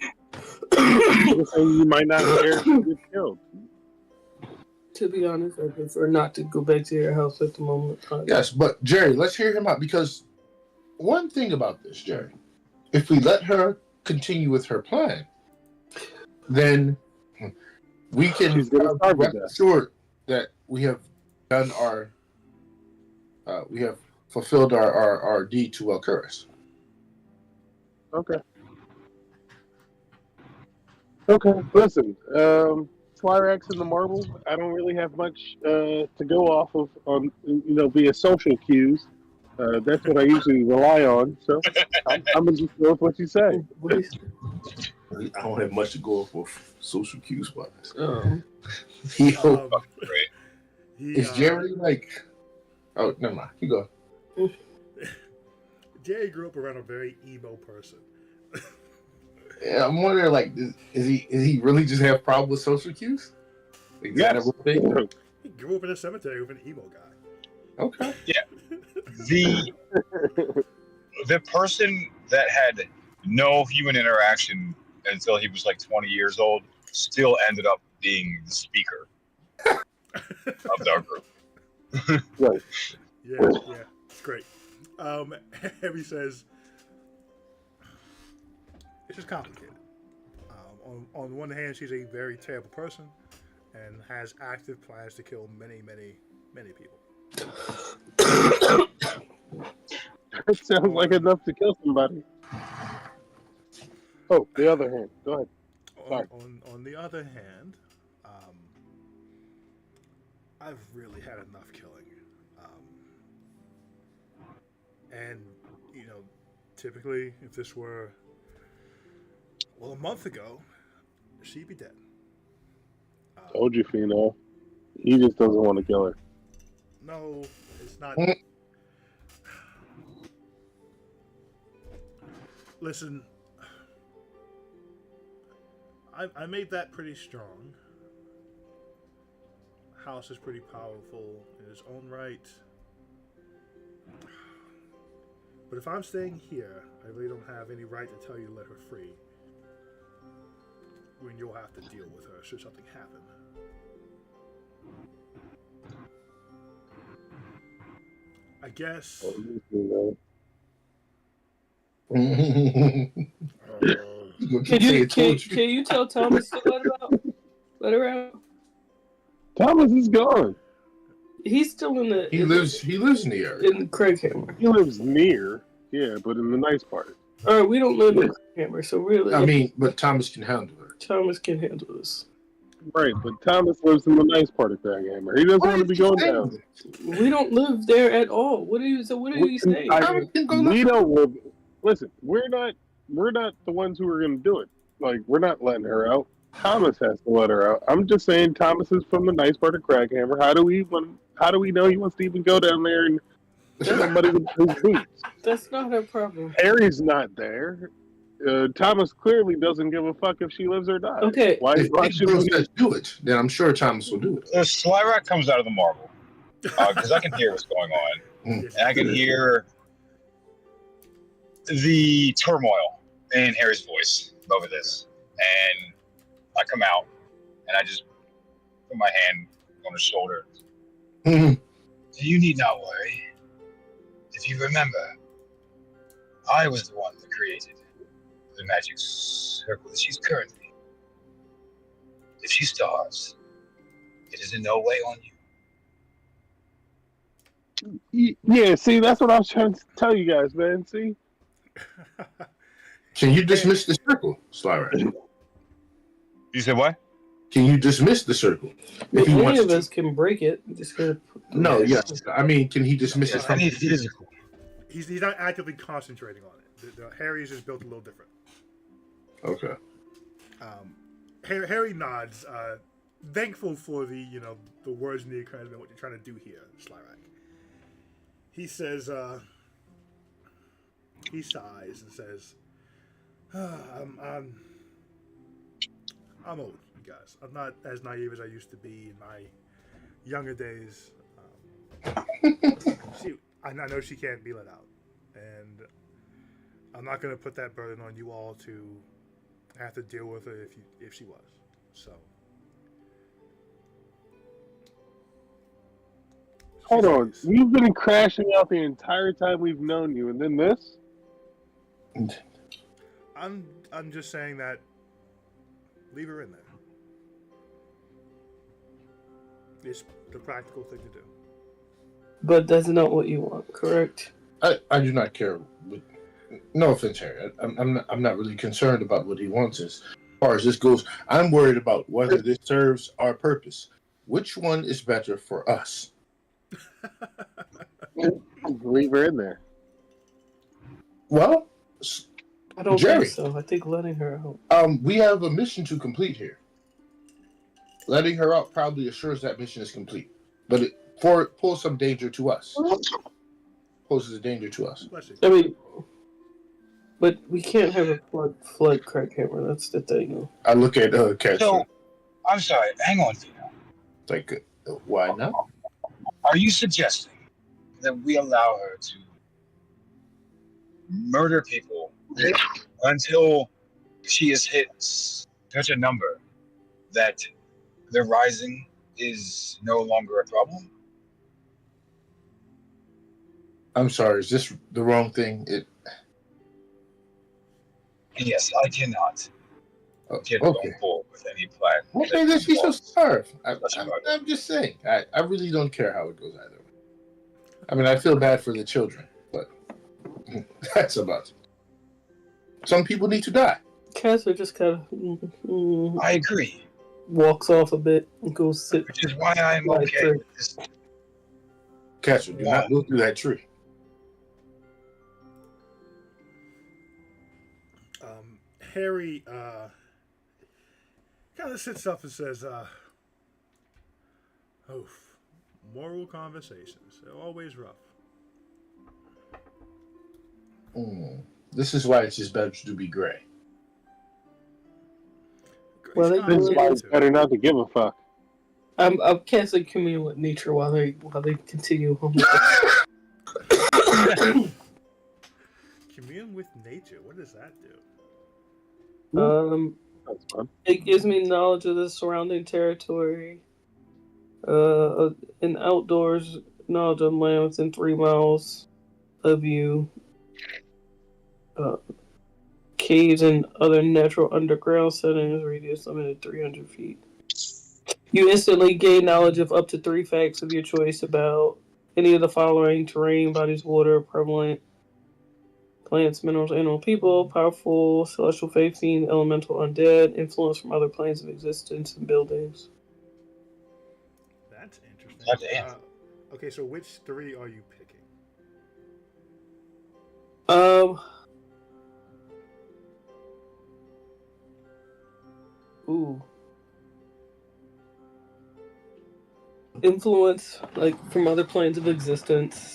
I'm just saying you might not care to get killed. To be honest, I prefer not to go back to your house at the moment. Yes, but Jerry, let's hear him out, because one thing about this, Jerry, if we let her continue with her plan, then we can rest assured that we have done we have fulfilled our deed to Walkeris. Okay. Listen, Slyrax and the Marble, I don't really have much to go off of on, via social cues. That's what I usually rely on. So I'm going to just go with what you say. I don't have much to go off of social cues, but is Jerry like? Oh, never mind. You go. Jerry grew up around a very emo person. Yeah, I'm wondering, like, is he really just have problem with social cues? Like, that ever thing? He grew up in a cemetery with an emo guy. Okay. Yeah. The person that had no human interaction until he was like 20 years old still ended up being the speaker of our group. Right. Yeah, it's great. Harry says, it's just complicated. On the one hand, she's a very terrible person and has active plans to kill many, many, many people. That sounds like enough to kill somebody. Oh, the other hand. Go ahead. Sorry. On the other hand, I've really had enough killing. And, you know, typically, if this were, well, a month ago, she'd be dead. Told you, Fino. He just doesn't want to kill her. No, it's not. Listen, I made that pretty strong. House is pretty powerful in its own right. But if I'm staying here, I really don't have any right to tell you to let her free. When you'll have to deal with her should something happen. I guess. Can you tell Thomas to let her out? Thomas is gone. He's still in the. He lives near. In Craighammer. He lives near, yeah, but in the nice part. All right, we don't live in Craighammer, so really. I mean, but Thomas can handle her. Thomas can handle this. Right, but Thomas lives in the nice part of Craighammer. He doesn't want to be going down. We don't live there at all. What are you saying? We don't live. Listen, we're not the ones who are going to do it. Like, we're not letting her out. Thomas has to let her out. I'm just saying Thomas is from the nice part of Craighammer. How do we know he wants to even go down there and somebody with his boots? That's not our problem. Harry's not there. Thomas clearly doesn't give a fuck if she lives or not. Okay. Why should he do it? Then I'm sure Thomas will do it. The Slyrak comes out of the marble because I can hear what's going on, and I can hear the turmoil in Harry's voice over this, and I come out, and I just put my hand on his shoulder. You need not worry. If you remember, I was the one that created the magic circle that she's currently. If she starves, it is in no way on you. Yeah, see, that's what I was trying to tell you guys, man. See? Can you dismiss the circle, Slyrak? You said what? Can you dismiss the circle? If any of us can break it. Just gotta no, yes. I mean, can he dismiss it from any physical? He's not actively concentrating on it. The Harry's is built a little different. Okay. Harry nods, thankful for the words in the encouragement, what you're trying to do here, Slyrak. He says, he sighs and says, I'm old, you guys. I'm not as naive as I used to be in my younger days. I know she can't be let out, and I'm not going to put that burden on you all to have to deal with her if she was. So. Hold on. You've been crashing out the entire time we've known you, and then this? I'm just saying that leave her in there. It's the practical thing to do. But that's not what you want, correct? I do not care. No offense, Harry. I'm not really concerned about what he wants. As far as this goes, I'm worried about whether this serves our purpose. Which one is better for us? Leave her in there. Well, I don't Jerry, think so. I think letting her out. We have a mission to complete here. Letting her out probably assures that mission is complete, but it poses some danger to us. Poses a danger to us. I mean, but we can't have a flood Craighammer. That's the thing. I look at Catherine. So, I'm sorry. Hang on, Fino. Like, why not? Are you suggesting that we allow her to murder people until she has hit such a number that the rising is no longer a problem? I'm sorry. Is this the wrong thing? Yes, I cannot get Okay. on board with any plan. Okay, then she should starve. Such a murder. I'm just saying. I really don't care how it goes either way. I mean, I feel bad for the children, but that's about it. Some people need to die. Casper just kind of I agree, walks off a bit and goes sit. which is why I'm Like, okay with this. Catcher, do not go through that tree. Harry kind of sits up and says, "Oof, moral conversations. They're always rough." This is why it's just better to be gray. Well, Grace they- This is why it's too. better not to give a fuck. I'm casting commune with nature while they continue on. Commune with nature. What does that do? That's fun. It gives me knowledge of the surrounding territory, and outdoors knowledge of land within 3 miles of you, caves and other natural underground settings, radius limited 300 feet. You instantly gain knowledge of up to 3 facts of your choice about any of the following: terrain, bodies, water, prevalent plants, minerals, animal, people, powerful, celestial faith, fiend, elemental, undead, influence from other planes of existence and buildings. That's interesting. Goddamn. Okay, so which 3 are you picking? Ooh. Influence, like, from other planes of existence.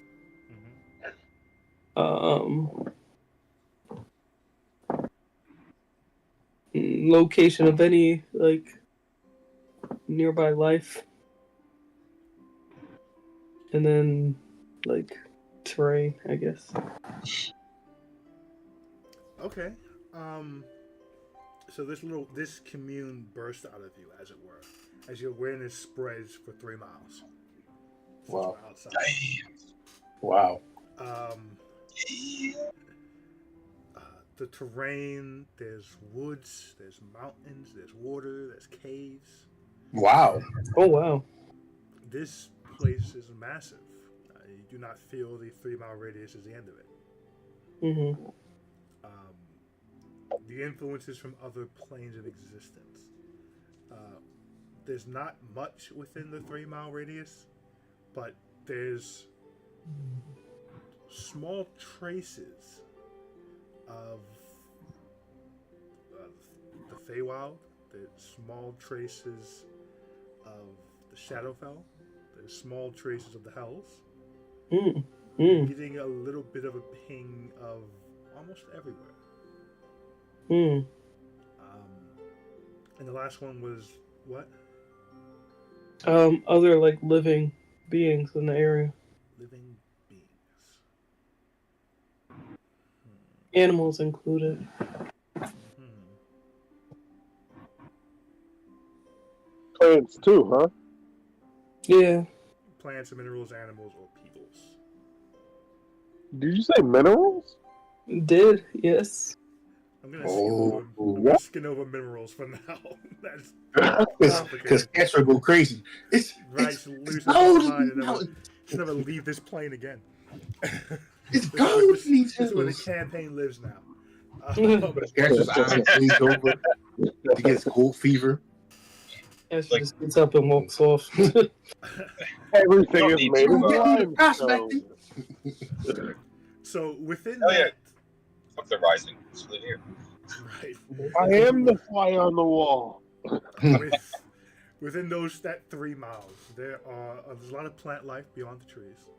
Location of any, like, nearby life. And then, like, terrain, I guess. Okay. So this commune bursts out of you, as it were, as your awareness spreads for 3 miles. Since Wow. we're outside. Wow. The terrain, there's woods, there's mountains, there's water, there's caves. Wow. Oh, wow. This place is massive. You do not feel the 3 mile radius is the end of it. Mm-hmm. The influences from other planes of existence. There's not much within the 3 mile radius, but there's small traces of the Feywild. There's small traces of the Shadowfell. There's small traces of the Hells. Getting a little bit of a ping of almost everywhere. And the last one was what? Other, like, living beings in the area. Living beings. Animals included. Plants too, huh? Yeah. Plants, minerals, animals, or peoples. Did you say minerals? Did, yes. I'm gonna skin over minerals for now. That's Because Catcher go crazy. It's loose gold in in mind these and mountains. never leave this plane again. It's gold in these This is where the hills. campaign lives now. Catcher's eyes glaze over. He gets cold fever. Ash just gets up and walks off. Everything Don't is need made to. of limestone. So within Oh, yeah. that, Fuck the rising. Just live here. right? I am the fly on the wall. Within that 3 miles, there's a lot of plant life beyond the trees.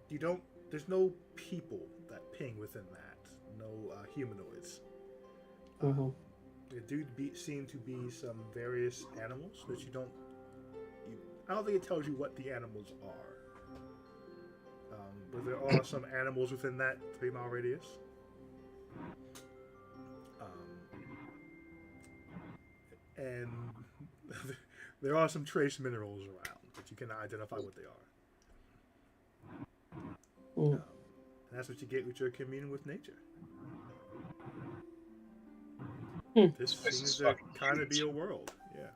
There's no people that ping within that. No humanoids. Mm-hmm. There do seem to be some various animals that I don't think it tells you what the animals are. But there are some animals within that 3 mile radius. And there are some trace minerals around, but you cannot identify what they are. Mm. And that's what you get with your communion with nature. This place seems is to fucking kind of be huge. a world. Yeah.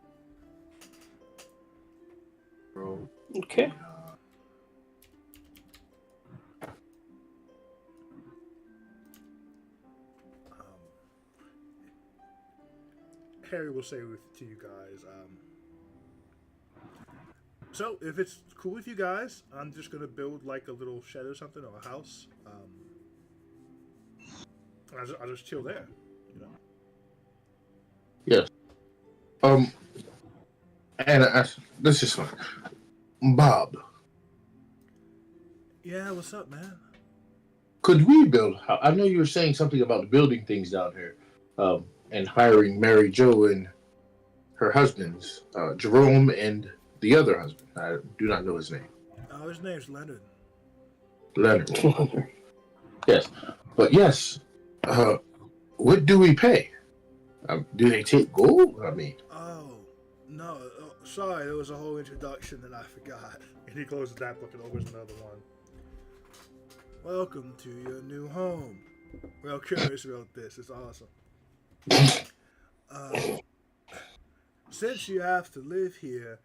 Bro. Okay. Harry will say to you guys, so if it's cool with you guys, I'm just gonna build like a little shed or something or a house. I'll just chill there, you know. Yes. And this is fun. Bob, Yeah, what's up, man? could we build? I know you were saying something about building things down here, and hiring Mary Jo and her husbands, Jerome and the other husband. I do not know his name. Oh, his name's Leonard. Leonard. Yes, but yes. What do we pay? Do they take gold? I mean, Oh, no. Oh, sorry, there was a whole introduction that I forgot. And he closes that book and opens another one. Welcome to your new home. Well, Curious wrote this. It's awesome. Since you have to live here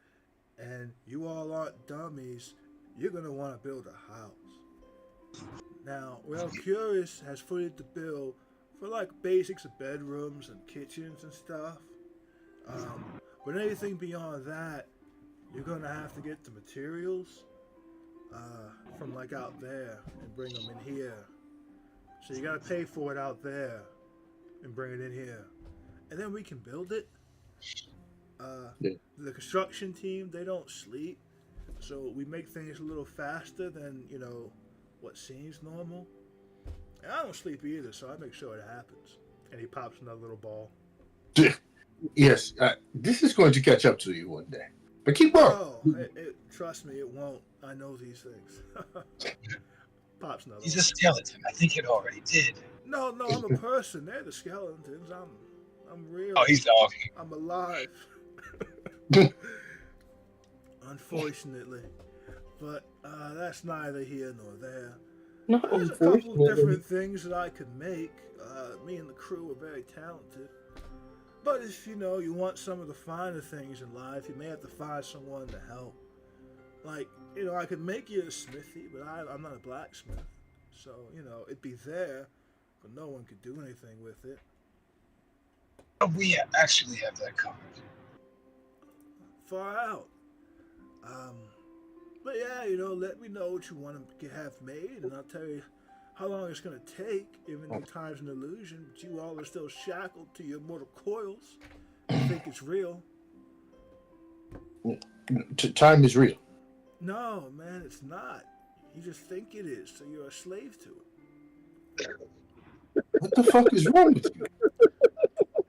and you all aren't dummies, you're going to want to build a house. Now, Well Curious has footed the bill for like basics of bedrooms and kitchens and stuff. But anything beyond that, you're going to have to get the materials from like out there and bring them in here. So you got to pay for it out there and bring it in here. And then we can build it. The construction team, they don't sleep. So we make things a little faster than, you know, what seems normal. And I don't sleep either, so I make sure it happens. And he pops another little ball. yes, this is going to catch up to you one day. But keep going. Oh, trust me, it won't. I know these things. Pops another He's one. a skeleton. I think it already did. No, I'm a person. They're the skeletons. I'm real. Oh, he's doggy. I'm alive. Unfortunately. But that's neither here nor there. Not There's a couple of unfortunately. different things that I could make. Me and the crew are very talented. But if you know you want some of the finer things in life, you may have to find someone to help. Like, you know, I could make you a smithy, but I'm not a blacksmith. So, you know, it'd be there, but no one could do anything with it. We actually have that covered. Far out. But yeah, you know, let me know what you want to have made, and I'll tell you how long it's going to take, even though time's an illusion, but you all are still shackled to your mortal coils. You think it's real. Time is real. No, man, it's not. You just think it is, so you're a slave to it. What the fuck is wrong with you?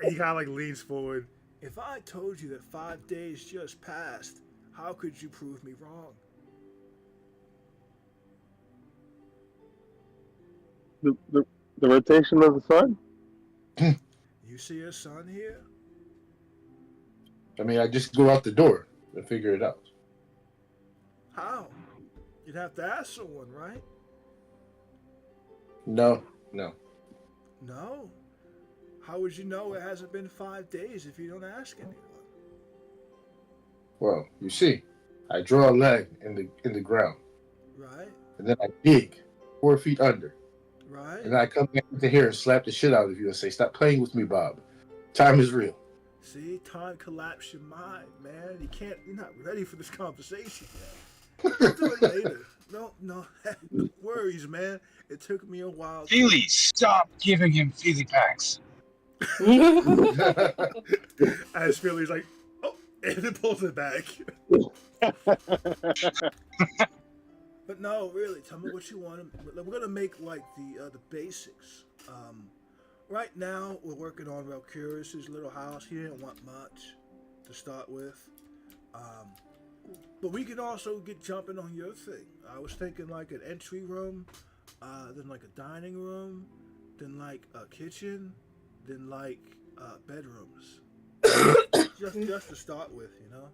And he kind of like leans forward. If I told you that 5 days just passed, how could you prove me wrong? The rotation of the sun? You see a sun here? I mean, I just go out the door and figure it out. How? You'd have to ask someone, right? No. No. How would you know it hasn't been 5 days if you don't ask anyone? Well, you see, I draw a leg in the ground, Right? and then I dig 4 feet under, Right? and then I come back to here and slap the shit out of you and say, "Stop playing with me, Bob. Time is real." See, time collapsed your mind, man. You're not ready for this conversation yet. We'll do it later. No worries, man. It took me a while. Feely, stop giving him Feely packs. As Philly's like, oh, and it pulls it back. But no, really, tell me what you want. We're gonna make like the basics. Right now, we're working on Valkyrius' little house. He didn't want much to start with. But we can also get jumping on your thing. I was thinking like an entry room, then like a dining room, then like a kitchen, then like bedrooms. just to start with, you know?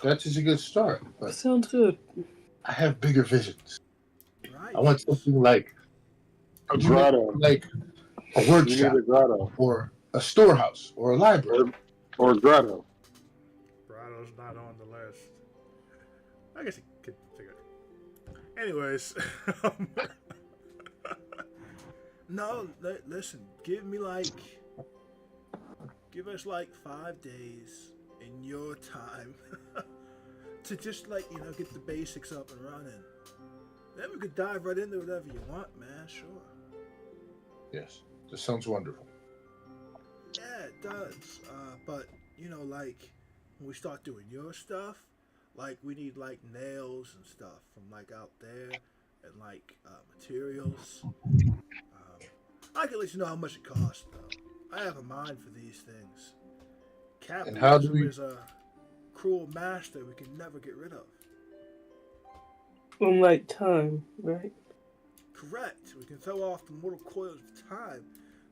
That is a good start, but Sounds good. I have bigger visions. Right. I want something like A grotto. like a You need workshop a grotto. or a storehouse or a library. Or a grotto. Brado's not on the list. I guess you could figure it. Anyways. No, listen. Give us like 5 days in your time to just get the basics up and running. Then we could dive right into whatever you want, man. Sure. Yes, this sounds wonderful. Yeah, it does. But when we start doing your stuff, we need nails and stuff from out there, and materials. I can let you know how much it costs, though. I have a mind for these things. And how do Capitalism we- is a cruel master we can never get rid of. Unlike time, right? Correct. We can throw off the mortal coils of time,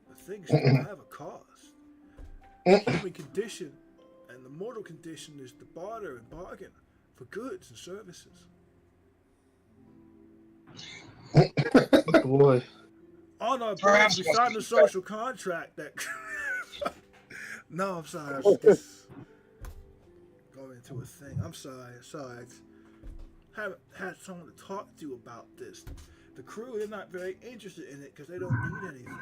but things still have a cost. The human condition and the mortal condition is to barter and bargain for goods and services. Boy. On our Perhaps bridge, we signed a once social contract that. No, I'm sorry. I'm just going into a thing. I'm sorry. I haven't had someone to talk to about this. The crew, they're not very interested in it because they don't need anything.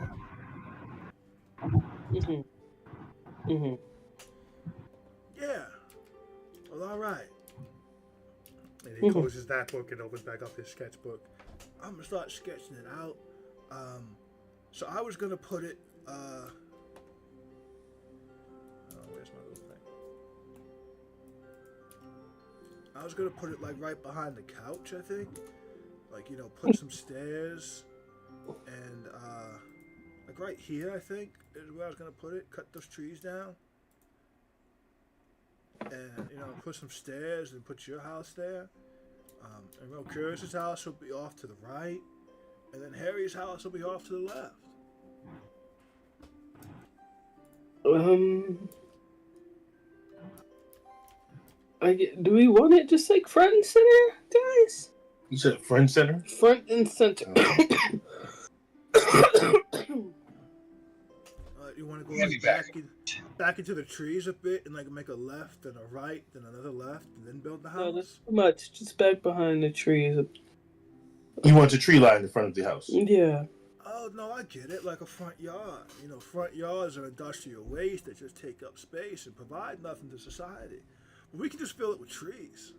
Yeah. Well, all right. And he closes that book and opens back up his sketchbook. I'm gonna start sketching it out. So I was gonna put it. Where's my little thing? I was gonna put it right behind the couch. I think, put some stairs, and right here. I think is where I was gonna put it. Cut those trees down, and put some stairs and put your house there. And Real Curious's house will be off to the right. And then Harry's house will be off to the left. Do we want it just front and center, guys? You said friend center? Front and center. You want to go Maybe back into the trees a bit and make a left and a right, then another left, and then build the house? No, that's too much. Just back behind the trees. You want a tree line in front of the house? Yeah. Oh, no, I get it. Like a front yard. Front yards are industrial waste that just take up space and provide nothing to society. We can just fill it with trees.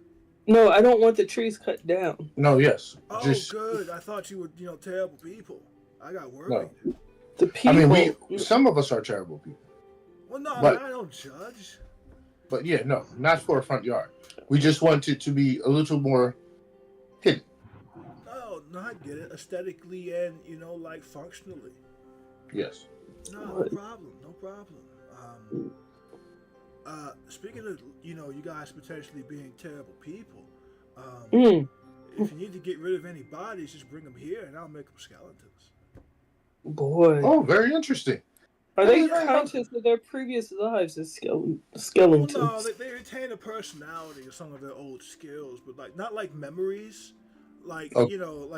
No, I don't want the trees cut down. No, yes. Oh, good. I thought you were, terrible people. I got worried. No. The people. I mean, some of us are terrible people. Well, no, But- I don't judge. But yeah, no, not for a front yard. We just want it to be a little more hidden. No, I get it. Aesthetically and, functionally. Yes. No problem. Speaking of, you guys potentially being terrible people, if you need to get rid of any bodies, just bring them here and I'll make them skeletons. Boy. Oh, very interesting. Are they conscious of their previous lives as skeletons? Well, no, they retain a personality of some of their old skills, but not like memories.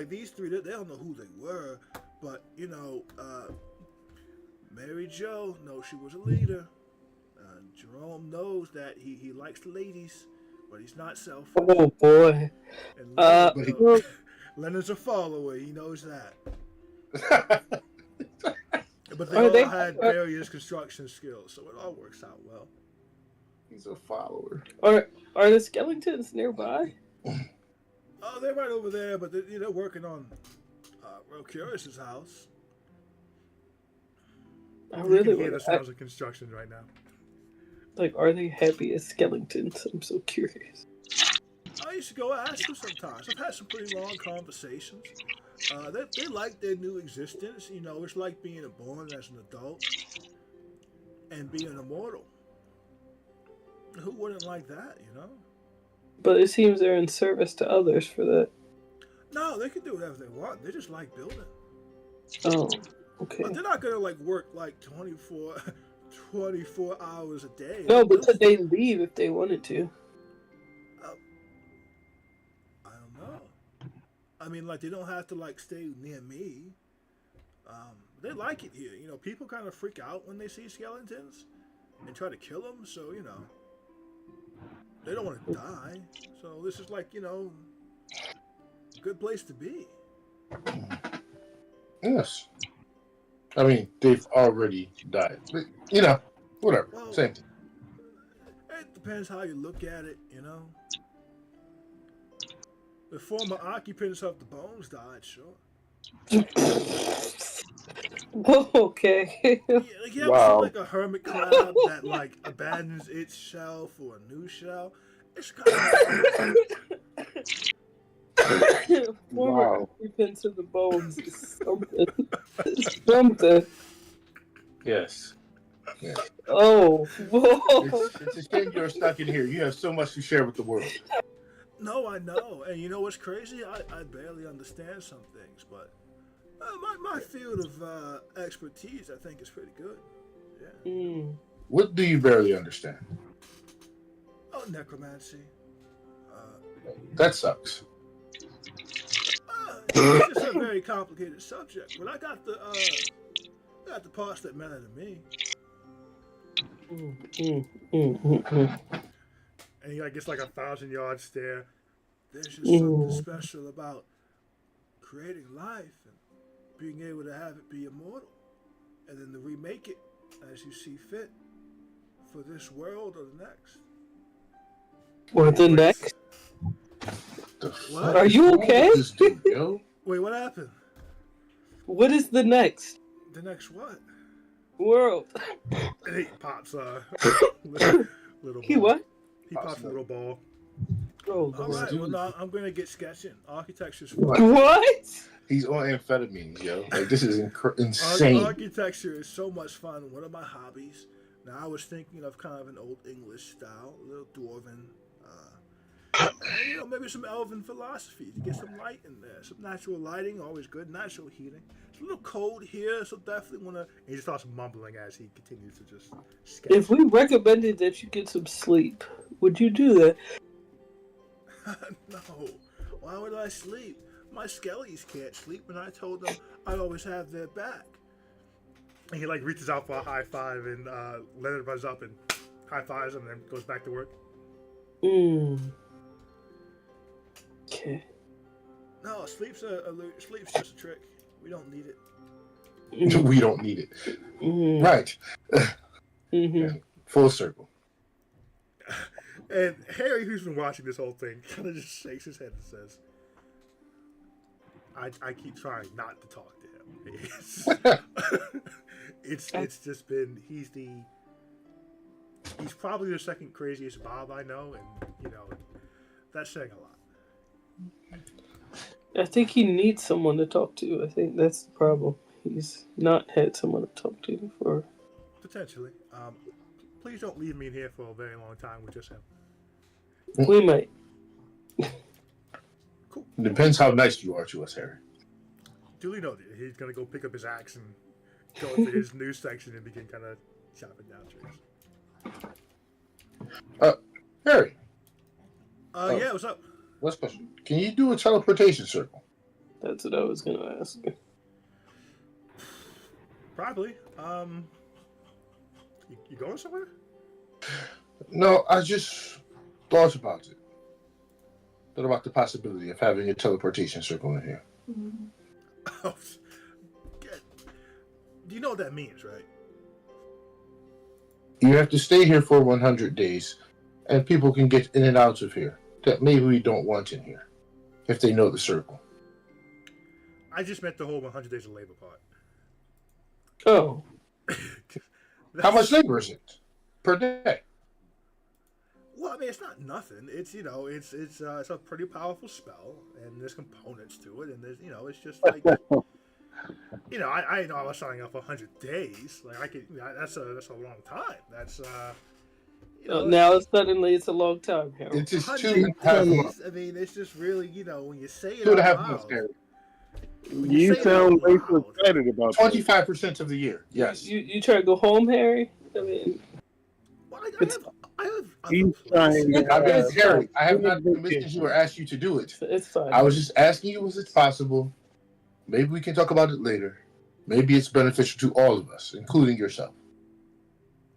These three, they don't know who they were, but Mary Jo knows she was a leader. Jerome knows that he likes ladies, but he's not selfish. Oh boy. And Leonard's a follower. He knows that. But they all had various construction skills, so it all works out well. He's a follower. Are the skeletons nearby? Oh, they're right over there, but they're working on Real Curious's house. I You really can hear the want sounds of construction right now. are they happy as skeletons? I'm so curious. I used to go ask them sometimes. I've had some pretty long conversations. They like their new existence. It's like being born as an adult and being immortal. Who wouldn't like that, But it seems they're in service to others for that. No, they can do whatever they want. They just like building. Oh, okay. But they're not going to work 24 hours a day. No, but could they leave if they wanted to? I don't know. I mean, like, they don't have to like stay near me. They like it here. You know, people kind of freak out when they see skeletons and try to kill them. So you know, they don't want to die. So this is like, you know, a good place to be. Yes. I mean, they've already died. But, you know, whatever. Well, Same thing. It depends how you look at it, you know. The former occupants of the bones died, sure. Okay. Yeah, like, you ever Wow. see like a hermit crab that like abandons its shell for a new shell? It's kind of Former Wow. occupants of the bones is something. Something. Yes. Oh, whoa. It's a shame you're stuck in here. You have so much to share with the world. No, I know, and you know what's crazy? I barely understand some things, but my field of expertise, I think, is pretty good. Yeah. Mm. What do you barely understand? Oh, necromancy. That sucks. It's just a very complicated subject, but I got the parts that matter to me. And he like gets like 1,000-yard stare. There's just something special about creating life and being able to have it be immortal, and then to remake it as you see fit for this world or the next. Or the next. The What? fuck Are is you wrong with okay? this dude, yo? Wait, what happened? What is the next The next what? world? And he pops little He ball. what? He pops a little ball. Oh, All Lord. right, well, now I'm gonna get sketching. Architecture's fun. What? He's on amphetamines, yo. Like, this is insane. Architecture is so much fun. One of my hobbies. Now I was thinking of kind of an old English style, a little dwarven, and, you know, maybe some elven philosophy to get some light in there. Some natural lighting, always good. Natural heating. It's a little cold here, so definitely want to. He just starts mumbling as he continues to just sketch. If we recommended that you get some sleep, would you do that? No, why would I sleep? My skellies can't sleep, and I told them I'd always have their back. And he like reaches out for a high five, and Leonard runs up and high fives him, and then goes back to work. Okay. No, sleep's just a trick. We don't need it. We don't need it. Right. Full circle. And Harry, who's been watching this whole thing, kind of just shakes his head and says, I keep trying not to talk to him. It's just been, he's probably the second craziest Bob I know, and, you know, that's saying a lot. I think he needs someone to talk to. I think that's the problem. He's not had someone to talk to for... Potentially. Please don't leave me in here for a very long time with just him. We might. Cool. Depends how nice you are to us, Harry. Duly noted. He's going to go pick up his axe and go into his news section and begin kind of chopping down trees. Harry, Yeah, what's up? last question. Can you do a teleportation circle? That's what I was going to ask. Probably. You going somewhere? No, I just thought about it. Thought about the possibility of having a teleportation circle in here. Oh, good. Do you know what that means, right? You have to stay here for 100 days, and people can get in and out of here that maybe we don't want in here, if they know the circle. I just meant the whole 100 days of labor part. Oh. How much labor is it per day? Well, I mean, it's not nothing. It's, you know, it's a pretty powerful spell, and there's components to it, and there's, you know, it's just like, you know, I know I was signing up for 100 days. Like, I could, you know, that's a long time. That's, you know, Now suddenly it's a long time, Harold. It's just 100 2.5 days. months. I mean, it's just really, you know, when you say it 2.5 out months, loud, Harry. when You say it sound out way too loud, excited about that. 25% of the year, yes. You try to go home, Harry? I mean, well, I I have He's other trying places. to- I mean, It's Harry, fine. I have not commissioned you or asked you to do it. It's fine. I was just asking you, was it possible? Maybe we can talk about it later. Maybe it's beneficial to all of us, including yourself.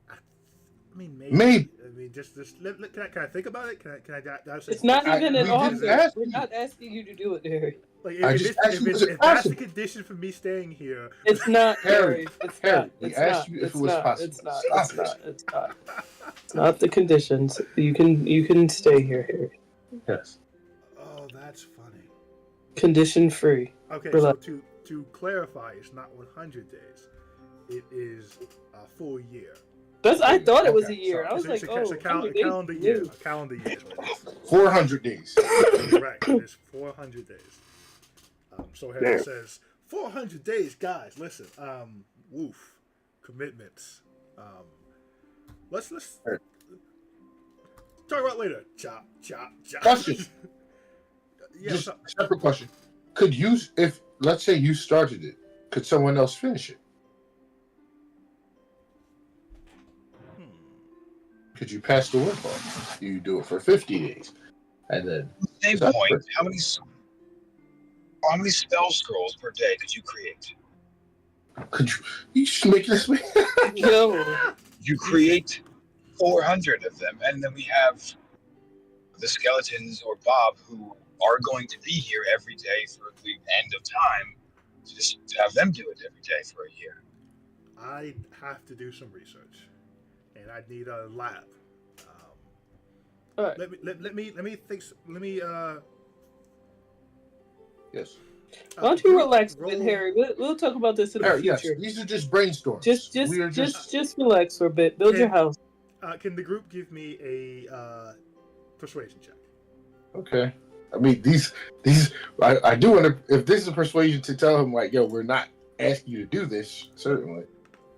I mean, maybe. Maybe. I mean, just can I think about it? Can I say, It's not even we an didn't offer. ask We're you. not asking you to do it, Harry. like, I if, just it's, asked if, you, it's, was it if that's the possible? condition for me staying here, It's not, Harry, Harry. It's Harry, not. we It's asked not. you if It's it was not. possible. It's not. Stop It's it. not. It's not. It's not the conditions. You can stay here, Harry. Yes. oh, that's funny. Condition free. Okay, Relax. so to clarify, it's not 100 days. It is a full year. I thought it was a Okay, year. So I was it's like, a, oh, it's a 100 days calendar is year. new. A calendar year is what it is. 400 days. Correct. It is 400 days. So Harry Damn. says, 400 days, guys. Listen, woof, commitments. Let's Hey. talk about it later. Chop. Question. yeah. Just So, a separate question. Could you, if, let's say you started it, could someone else finish it? Could you pass the work on? You do it for 50 days. And then, Same That's point. perfect. How many spell scrolls per day could you create? could you just make this way? Yo, You create 400 of them, and then we have the skeletons or Bob who are going to be here every day for the end of time. Just have them do it every day for a year. I have to do some research, and I need a lab. all right. Let me think. Let me Yes. Why don't you relax a roll- bit, Harry? We'll talk about this in the Harry, yes. future. These are just brainstorms. Just we are relax for a bit. Build your house. Can the group give me a persuasion check? Okay. I mean, these. I do wonder if this is a persuasion to tell him, like, yo, we're not asking you to do this. Certainly,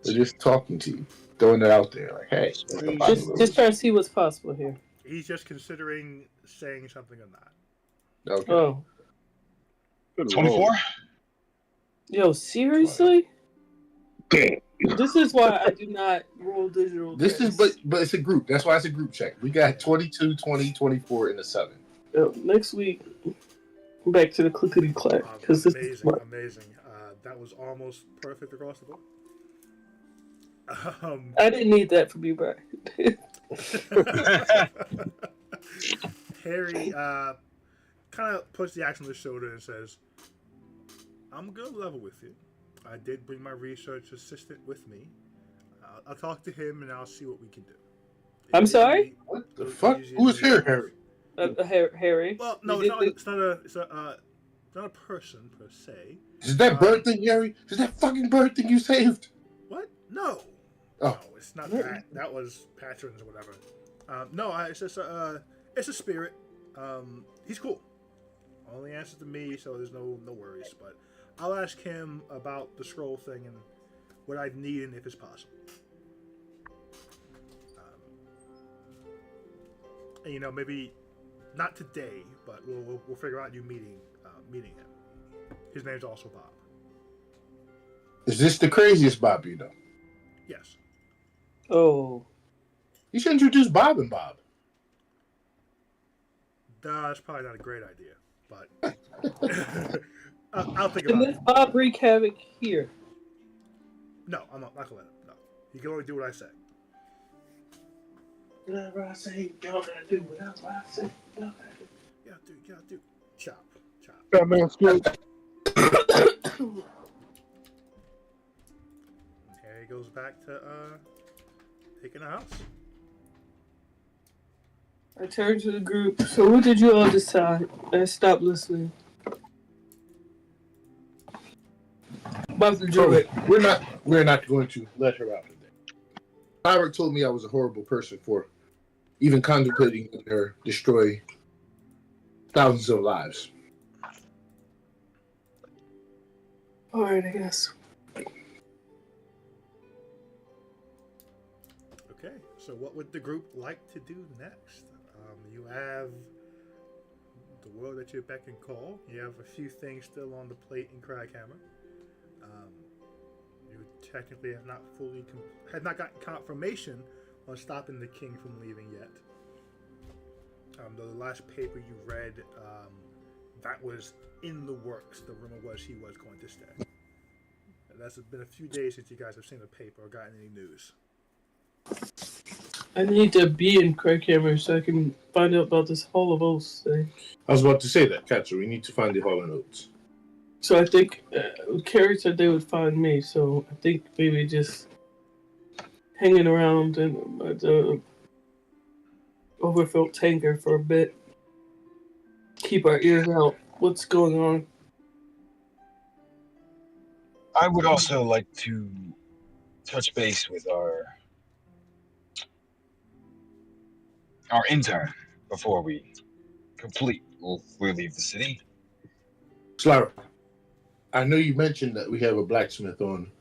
we're just talking to you, throwing it out there, like, hey. there's a possibility. Just try to see what's possible here. He's just considering saying something or not. Okay. Oh, Good 24? roll. yo, seriously? Damn. This is why I do not roll digital. This is, dice. but it's a group. That's why it's a group check. We got 22, 20, 24, and a 7. Next week, back to the clickety clack because this is Amazing. That was almost perfect across the board. I didn't need that from you, Brian. Harry kind of puts the axe on his shoulder and says, I'm going to level with you. I did bring my research assistant with me. I'll talk to him and I'll see what we can do. I'm sorry? What the fuck? Who is here, Harry? Harry. Well, no, it's not a person per se. Is that bird thing, Harry? Is that fucking bird thing you saved? What? No. Oh. No, it's not that. That was patrons or whatever. No, it's just it's a spirit. He's cool. Only answers to me, so there's no worries. But I'll ask him about the scroll thing and what I'd need and if it's possible. And, you know, maybe not today, but we'll figure out you meeting him. His name's also Bob. Is this the craziest Bob you know? Yes. Oh. You should introduce Bob and Bob. That's probably not a great idea, but I'll think And about this it. Bob wreak havoc here. No, I'm not gonna let him. No, he can only do what I say. Whatever I say, y'all gotta do. Whatever I say, y'all gotta do. Yeah, do. Chop. Batman skill. And Harry goes back to taking a house. I turned to the group. So what did you all decide? I stopped listening. About to do it. We're not going to let her out today. Robert told me I was a horrible person for even contemplating letting her destroy thousands of lives. All right, I guess. Okay, so what would the group like to do next? You have the world at your beck and call. You have a few things still on the plate in Craghammer. You technically have not gotten confirmation on stopping the king from leaving yet. The last paper you read, that was in the works. The rumor was he was going to stay. That's been a few days since you guys have seen the paper or gotten any news. I need to be in Craighammer so I can find out about this Hall of Oaths thing. I was about to say that, Catcher. We need to find the Hall of Oaths. So I think Carrie said they would find me, so I think maybe just hanging around in the overfilled tanker for a bit. Keep our ears out. What's going on? I would also like to touch base with our intern before we leave the city. Slara, I know you mentioned that we have a blacksmith on.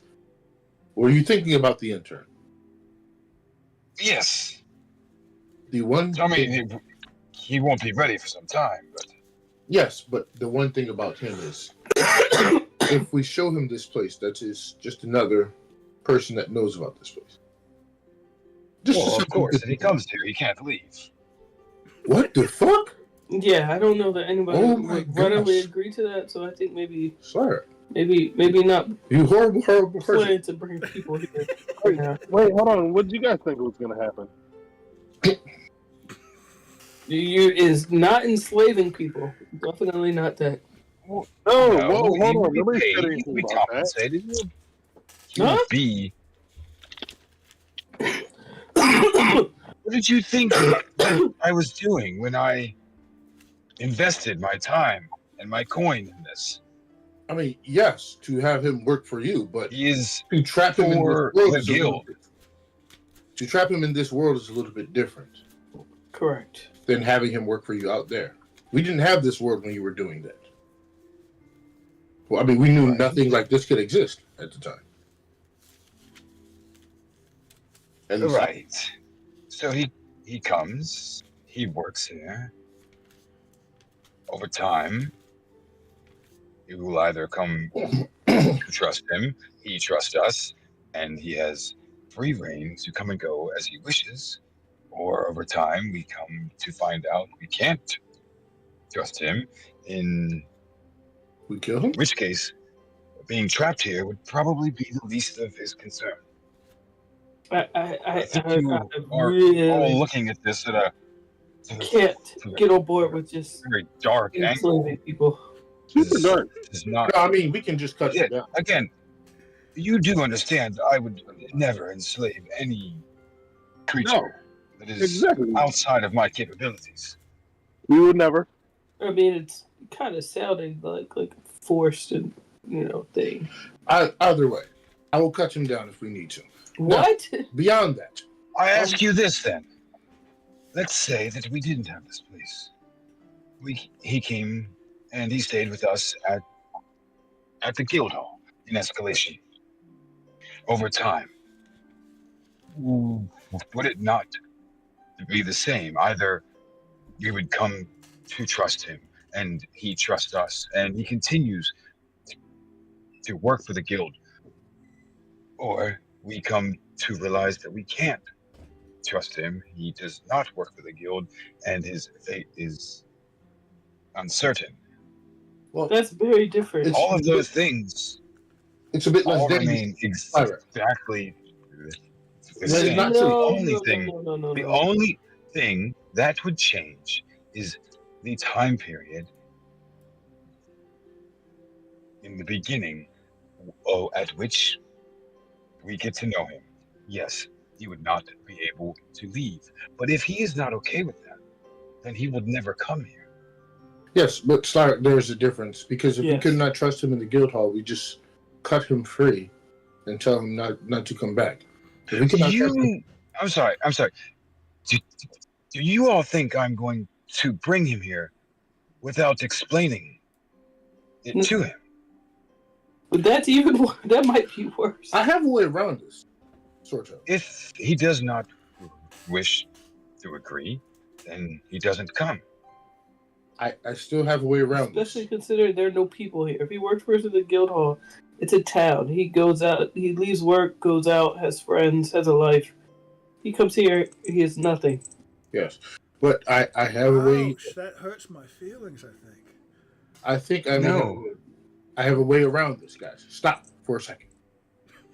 Were you thinking about the intern? Yes. The one. I mean, he won't be ready for some time, but yes, but the one thing about him is, if we show him this place, that is just another person that knows about this place. Well, of course, if he comes here, he can't leave. What the fuck? Yeah, I don't know that anybody Oh my would readily gosh. agree to that, so I think maybe Slara, not you horrible person. plan to bring people here right now. Wait, hold on. What did you guys think was going to happen? You is not enslaving people. Definitely not that. No, No, whoa, hold he on. would be Nobody paid, said he anything would be about that. compensated. He Huh? would be. What did you think that I was doing when I invested my time and my coin in this? I mean, yes, to have him work for you, but He is to trap him in this for world the is a little guild. bit. To trap him in this world is a little bit different Correct. than having him work for you out there. We didn't have this world when you were doing that. Well, I mean, we knew nothing like this could exist at the time. And right. So he comes, he works here. Over time, you will either come to trust him, he trusts us, and he has free reign to come and go as he wishes, or over time we come to find out we can't trust him, in we kill him? which case being trapped here would probably be the least of his concern. I think you are all really looking at this at a can't get on board with just very dark angle. enslaving people. Super dark. This is not. No, I mean, we can just cut Yeah, you down. again, you do understand I would never enslave any creature that is Exactly. outside of my capabilities. We would never. I mean, it's kind of sounding like a forced and thing. Either way, I will cut him down if we need to. What? Beyond that, I ask you this then. Let's say that we didn't have this place. He came and he stayed with us at the guild hall in Escalation. Over time, would it not be the same? Either we would come to trust him and he trusts us and he continues to work for the guild, or we come to realize that we can't trust him, he does not work for the guild, and his fate is uncertain. well, That's very different. All of those things it's a bit less all dangerous. remain exactly the It's same. not The true. only thing that would change is the time period in the beginning at which we get to know him. Yes, he would not be able to leave. But if he is not okay with that, then he would never come here. Yes, but there's a difference, because if we Yes. could not trust him in the guild hall, we just cut him free and tell him not to come back. If we could not trust him, I'm sorry. Do you all think I'm going to bring him here without explaining it to him? But that's that might be worse. I have a way around this, sort of. If he does not wish to agree, then he doesn't come. I still have a way around Especially this. considering there are no people here. If he works for us at the guild hall, it's a town. He goes out, he leaves work, goes out, has friends, has a life. He comes here, he is nothing. Yes, but I have a way. Ouch, that hurts my feelings, I think I may No. have a way around this, guys. Stop for a second.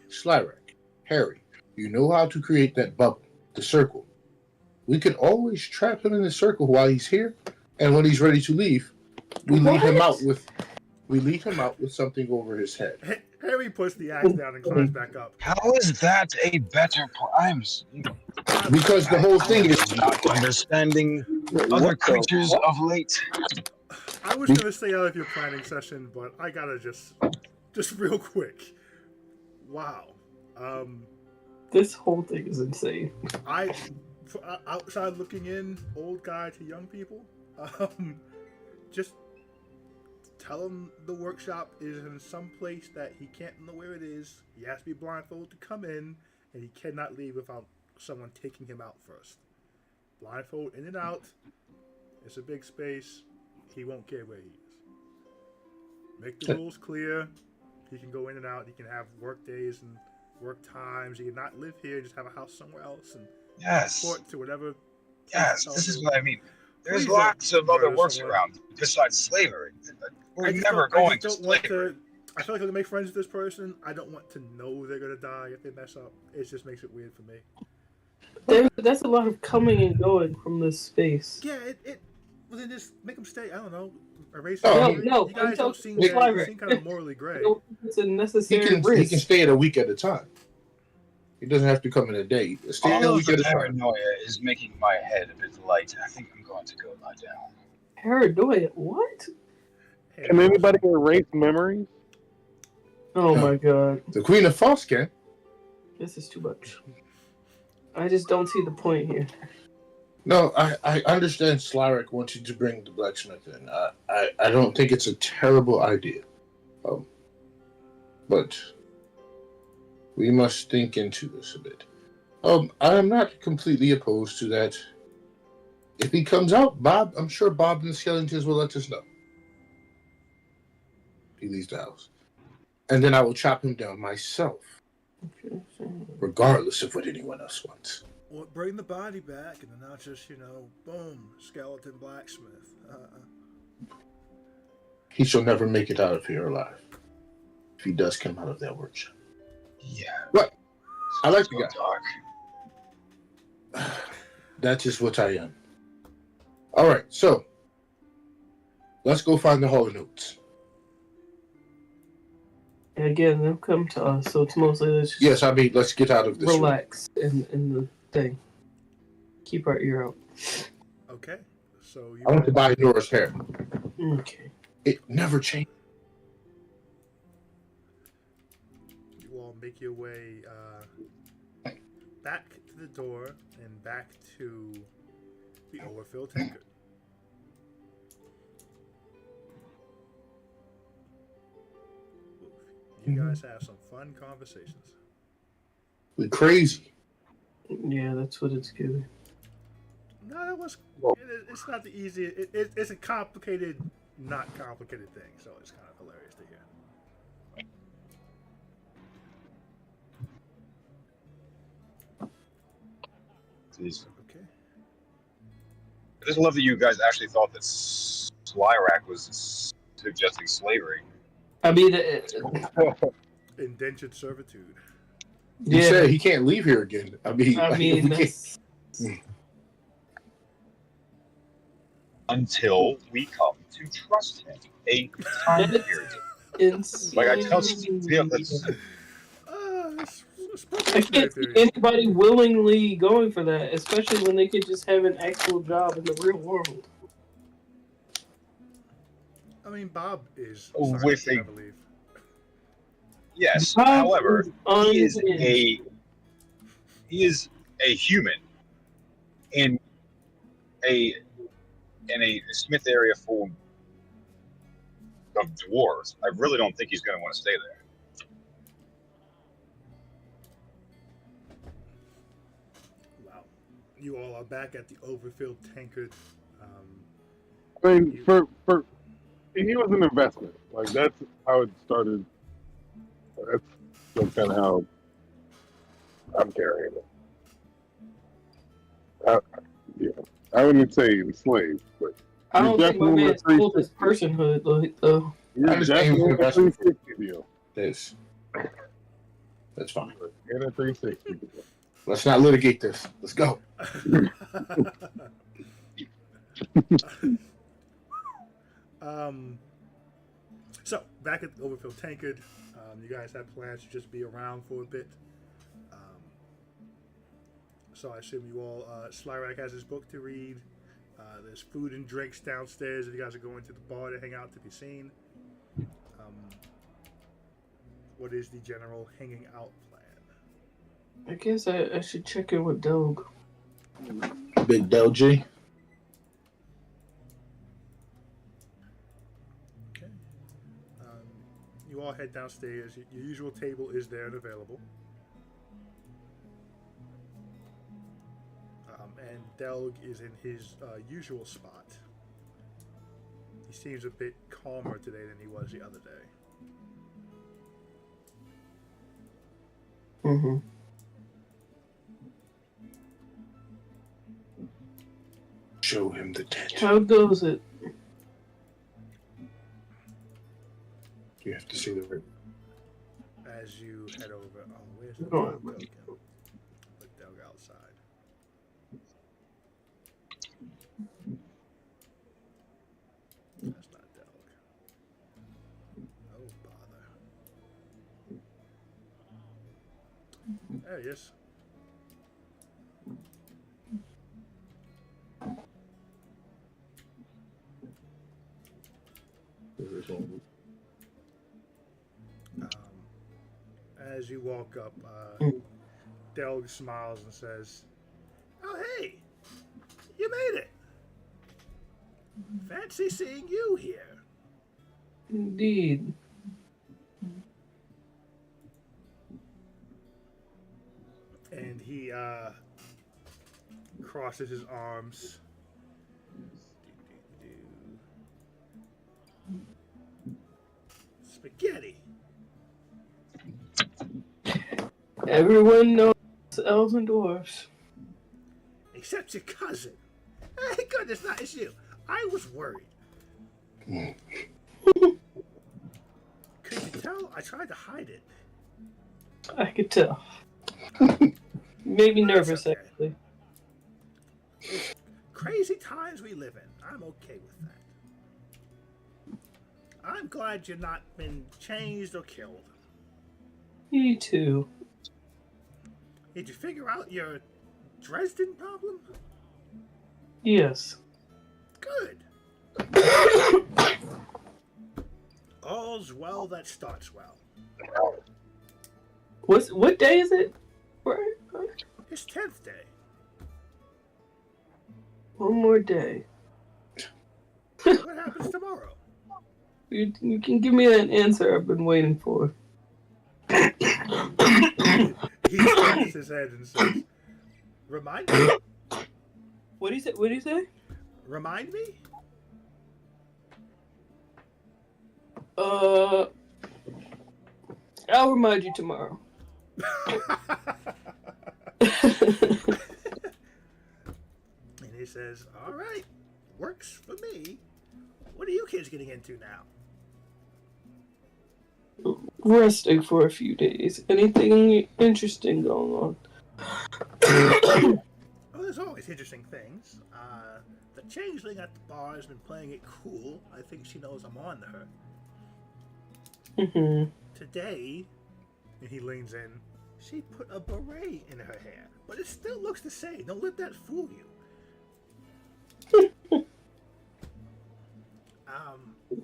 Slyrak, Harry, you know how to create that bubble, the circle. We could always trap him in the circle while he's here, and when he's ready to leave, we lead him out with something over his head. I think. Harry puts the axe down and climbs back up. How is that a better plan? Because the whole thing is not understanding What other the creatures fuck? of late. I was gonna stay out of your planning session, but I gotta just real quick. Wow. This whole thing is insane. Outside looking in, old guy to young people, just tell him the workshop is in some place that he can't know where it is. He has to be blindfolded to come in, and he cannot leave without someone taking him out first. Blindfold in and out. It's a big space. He won't care where he is. Make the rules clear. He can go in and out. He can have work days and work times. He can not live here. Just have a house somewhere else and Yes. report to whatever. Yes, this is what I mean. There's Please lots don't of other murder works someone. around besides slavery. We're I just never don't- I going to just don't want slavery. I feel like if I make friends with this person, I don't want to know they're gonna die if they mess up. It just makes it weird for me. That's a lot of coming and going from this space. Yeah, well then just make them stay. I don't know. Erase No, it. no, You I'm guys don't talking seem, Slyrak. seem kind of morally gray. I don't think it's a he necessary can risk. stay at a week at a time. He doesn't have to come in a day. Stay at a All of week the at a time. paranoia is making my head a bit light. I think I'm going to go lie down. Paranoia? What? Hey, Can anybody erase memories? Oh my god. The Queen of False can. This is too much. I just don't see the point here. No, I understand Slyrak wants you to bring the blacksmith in. I don't think it's a terrible idea. But we must think into this a bit. I am not completely opposed to that. If he comes out, I'm sure Bob and the Skellingtons will let us know. He leaves the house. And then I will chop him down myself, regardless of what anyone else wants. Well, bring the body back, and then not just boom, skeleton blacksmith. He shall never make it out of here alive. If he does come out of that workshop. Yeah. What? I like So the guy. dark. That is what I am. All right, so let's go find the Hall of Notes. And again, they'll come to us, so it's mostly let's just Yes, I mean, let's get out of this room. relax in the thing. Keep our ear out. Okay, so you I want to buy Nora's hair. Okay. It never changed. you all make your way back to the door and back to the overfilled tankard. You guys have some fun conversations. We're crazy. Yeah, that's what it's giving. No, that was. Well- It's not the easy. It's a complicated, not complicated thing. So it's kind of hilarious to hear. Jeez. Okay. I just love that you guys actually thought that Slyrak was suggesting slavery. I mean, Indentured servitude. He yeah. said he can't leave here again. I mean, I mean, we can't. that's, Until we come to trust him. A time That's- period. insane. Like I tell yeah, that's, It's I can't see anybody willingly going for that, especially when they could just have an actual job in the real world. I mean, Bob is. With Scientist, a- I believe. yes. Bob However, he is unhinged. a human in a Smith area full of dwarves. I really don't think he's going to want to stay there. Wow. You all are back at the overfilled tankard. I mean, for he was an investment. Like that's how it started. That's kind of how I'm carrying it. I wouldn't say enslaved, but I you're don't think my definitely man a stole his 360. personhood, like, though. You're I just aim definitely for a the best one. 360 deal. This. That's fine. You're a 360 deal. Let's not litigate this. Let's go. So back at Overfield Tankard, you guys have plans to just be around for a bit. So I assume you all, Slyrak has his book to read. There's food and drinks downstairs if you guys are going to the bar to hang out to be seen. What is the general hanging out plan? I guess I should check in with Doug. Big Del G. Okay. You all head downstairs. Your usual table is there and available. And Delg is in his usual spot. He seems a bit calmer today than he was the other day. Mm-hmm. Show him the tent. How goes it? You have to see the ring. As you head over, where's the Oh, Delg? Put Delg outside. That's not Delg. Oh, bother. There he is. As you walk up, Delg smiles and says, "Oh, hey, you made it. Fancy seeing you here." Indeed. And he crosses his arms. Spaghetti. Everyone knows elves and dwarves. Except your cousin. Hey, goodness, not it's you. I was worried. Could you tell? I tried to hide it. I could tell. Made me nervous, okay. actually. It's crazy times we live in. I'm okay with that. I'm glad you've not been changed or killed. Me too. Did you figure out your Dresden problem? Yes. Good. All's well that starts well. What day is it? It's 10th day. One more day. What happens tomorrow? You can give me that answer I've been waiting for. He scratches his head and says, "Remind me? What do you say? Remind me?" I'll remind you tomorrow. And he says, "All right, works for me. What are you kids getting into now?" Resting for a few days. Anything interesting going on? Oh, there's always interesting things. The changeling at the bar has been playing it cool. I think she knows I'm on to her. Mm-hmm. Today, and he leans in, she put a beret in her hair. But it still looks the same. Don't let that fool you.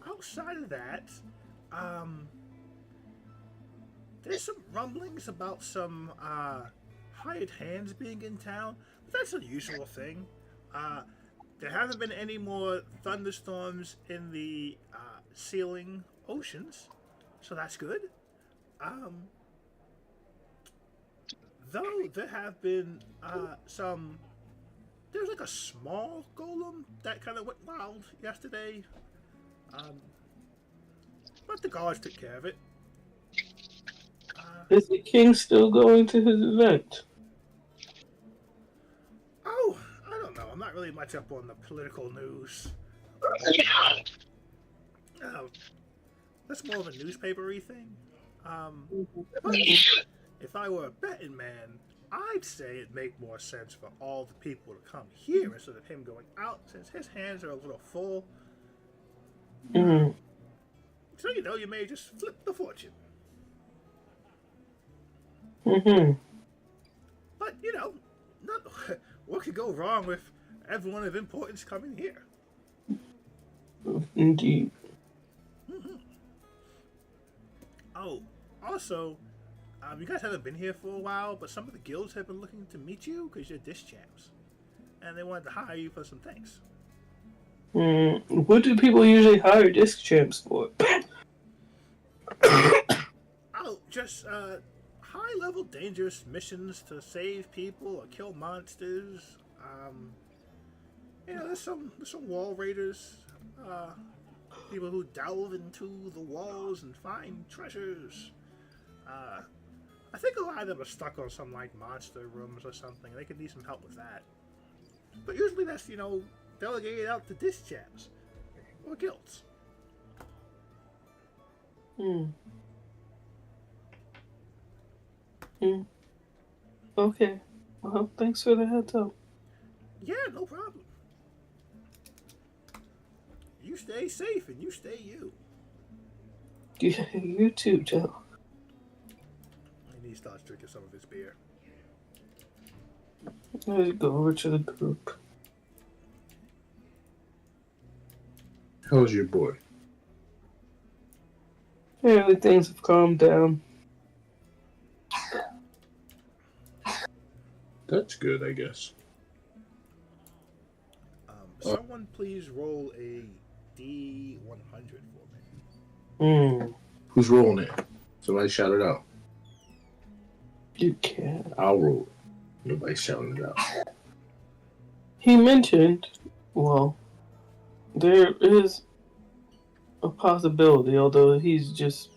Outside of that, there's some rumblings about some hired hands being in town. But that's a usual thing. There haven't been any more thunderstorms in the sealing oceans, so that's good. Though there have been there's like a small golem that kind of went wild yesterday. But the guards took care of it. Is the king still going to his event? Oh, I don't know. I'm not really much up on the political news. That's more of a newspapery thing. But if I were a betting man, I'd say it'd make more sense for all the people to come here instead of him going out, since his hands are a little full. Mm-hmm. So, you may just flip the fortune. Mm-hmm. But, what could go wrong with everyone of importance coming here? Indeed. Mm-hmm. Oh, also, you guys haven't been here for a while, but some of the guilds have been looking to meet you because you're disc champs. And they wanted to hire you for some things. What do people usually hire disc champs for? Oh, just high-level dangerous missions to save people or kill monsters. There's some wall raiders, people who delve into the walls and find treasures. I think a lot of them are stuck on some monster rooms or something. They could need some help with that. But usually that's delegated out to disc champs or guilds. Okay. Well, thanks for the heads up. Yeah, no problem. You stay safe and you stay you. Yeah, you too, Joe. And he starts drinking some of his beer. Let's go over to the group. How's your boy? Apparently things have calmed down. That's good, I guess. Someone please roll a D100 for me. Who's rolling it? Somebody shout it out. You can. I'll roll it. Nobody's shouting it out. He mentioned, well, there is a possibility, although he's just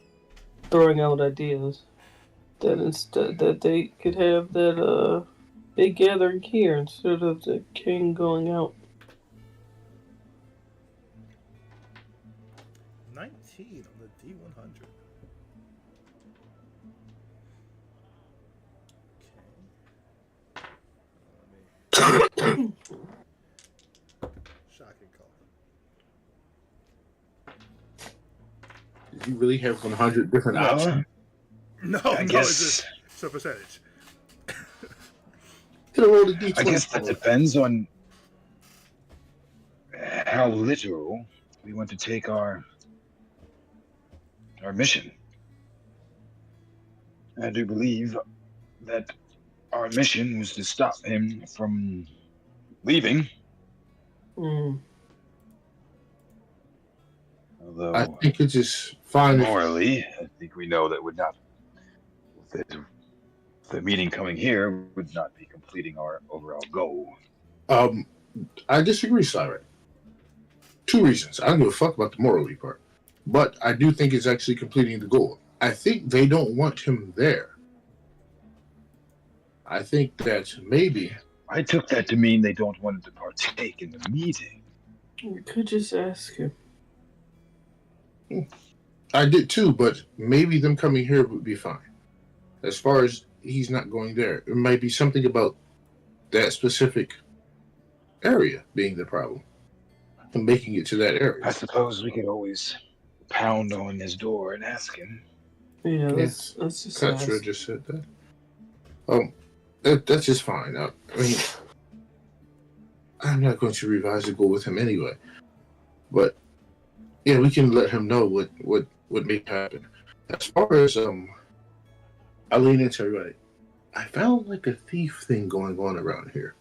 throwing out ideas, that instead that they could have that big gathering here instead of the king going out. 19 on the D100. Okay. Shocking call. Did you really have 100 different options? No, I guess it's a percentage. Could have rolled a D20. I guess that depends on how literal we want to take our mission. I do believe that our mission was to stop him from leaving. Although I think it's just fine. morally, I think we know that would not. The meeting coming here would not be completing our overall goal. I disagree, Siren. 2 reasons. I don't give a fuck about the morally part. But I do think it's actually completing the goal. I think they don't want him there. I think that maybe... I took that to mean they don't want him to partake in the meeting. We could just ask him. I did too, but maybe them coming here would be fine. As far as he's not going there, it might be something about that specific area being the problem. And making it to that area. I suppose we could always pound on his door and ask him. Yeah, let's just Katra ask. just said that. That's just fine. I mean, I'm not going to revise the goal with him anyway. But yeah, we can let him know what would make happen. As far as I lean into everybody. I found like a thief thing going on around here.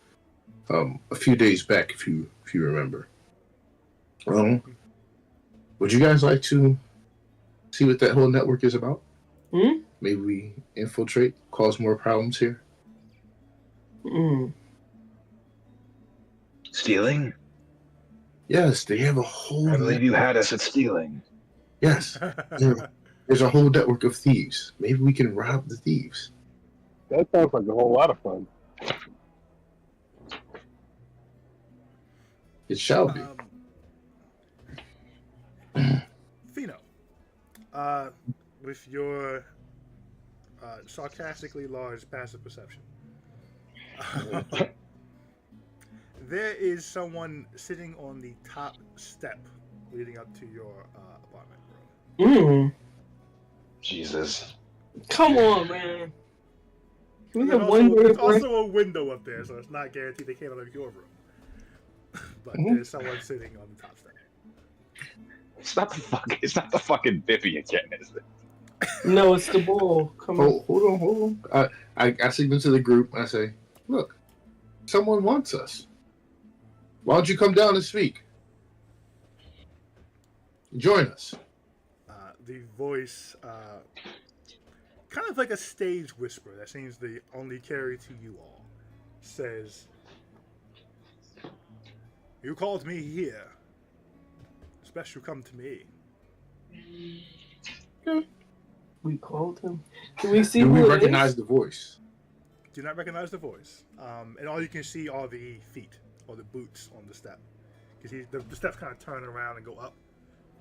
A few days back, if you remember. Would you guys like to see what that whole network is about? Maybe we infiltrate, cause more problems here. Stealing? Yes, they have a whole. I believe you had us at stealing. Yes, there's a whole network of thieves. Maybe we can rob the thieves. That sounds like a whole lot of fun. It shall be. Fino, with your sarcastically large passive perception, there is someone sitting on the top step leading up to your apartment room. Jesus. Come on, man. We have There's also a window up there, so it's not guaranteed they came out of your room. But there's someone sitting on the top step. It's not the fucking Biffy again, is it? No, it's the bull. Come on. Hold on. I signal to the group. I say, look, someone wants us. Why don't you come down and speak? Join us. The voice, kind of like a stage whisper that seems to only carry to you all, says, "You called me here. It's best you come to me." We called him. Can we see Do who we it recognize is? the voice? Do not recognize the voice. And all you can see are the feet or the boots on the step. Because the steps kind of turn around and go up.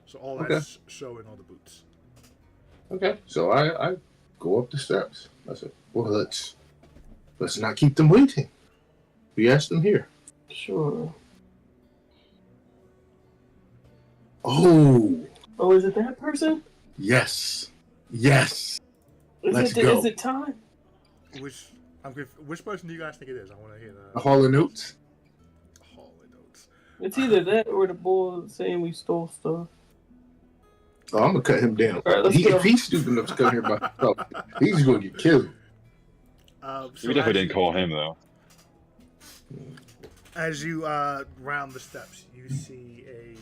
So all that's showing all the boots. Okay. So I go up the steps. I said, well, let's not keep them waiting. We asked them here. Sure. Oh, is it that person? yes. Is it time? Which person do you guys think it is? I want to hear The Hall of Notes. Hall of Notes. It's either that or the bull saying we stole stuff. Oh, I'm gonna cut him down. All right, let's go. If he's stupid enough to come here by himself, he's gonna get killed. We definitely didn't call him though. As you round the steps, you see a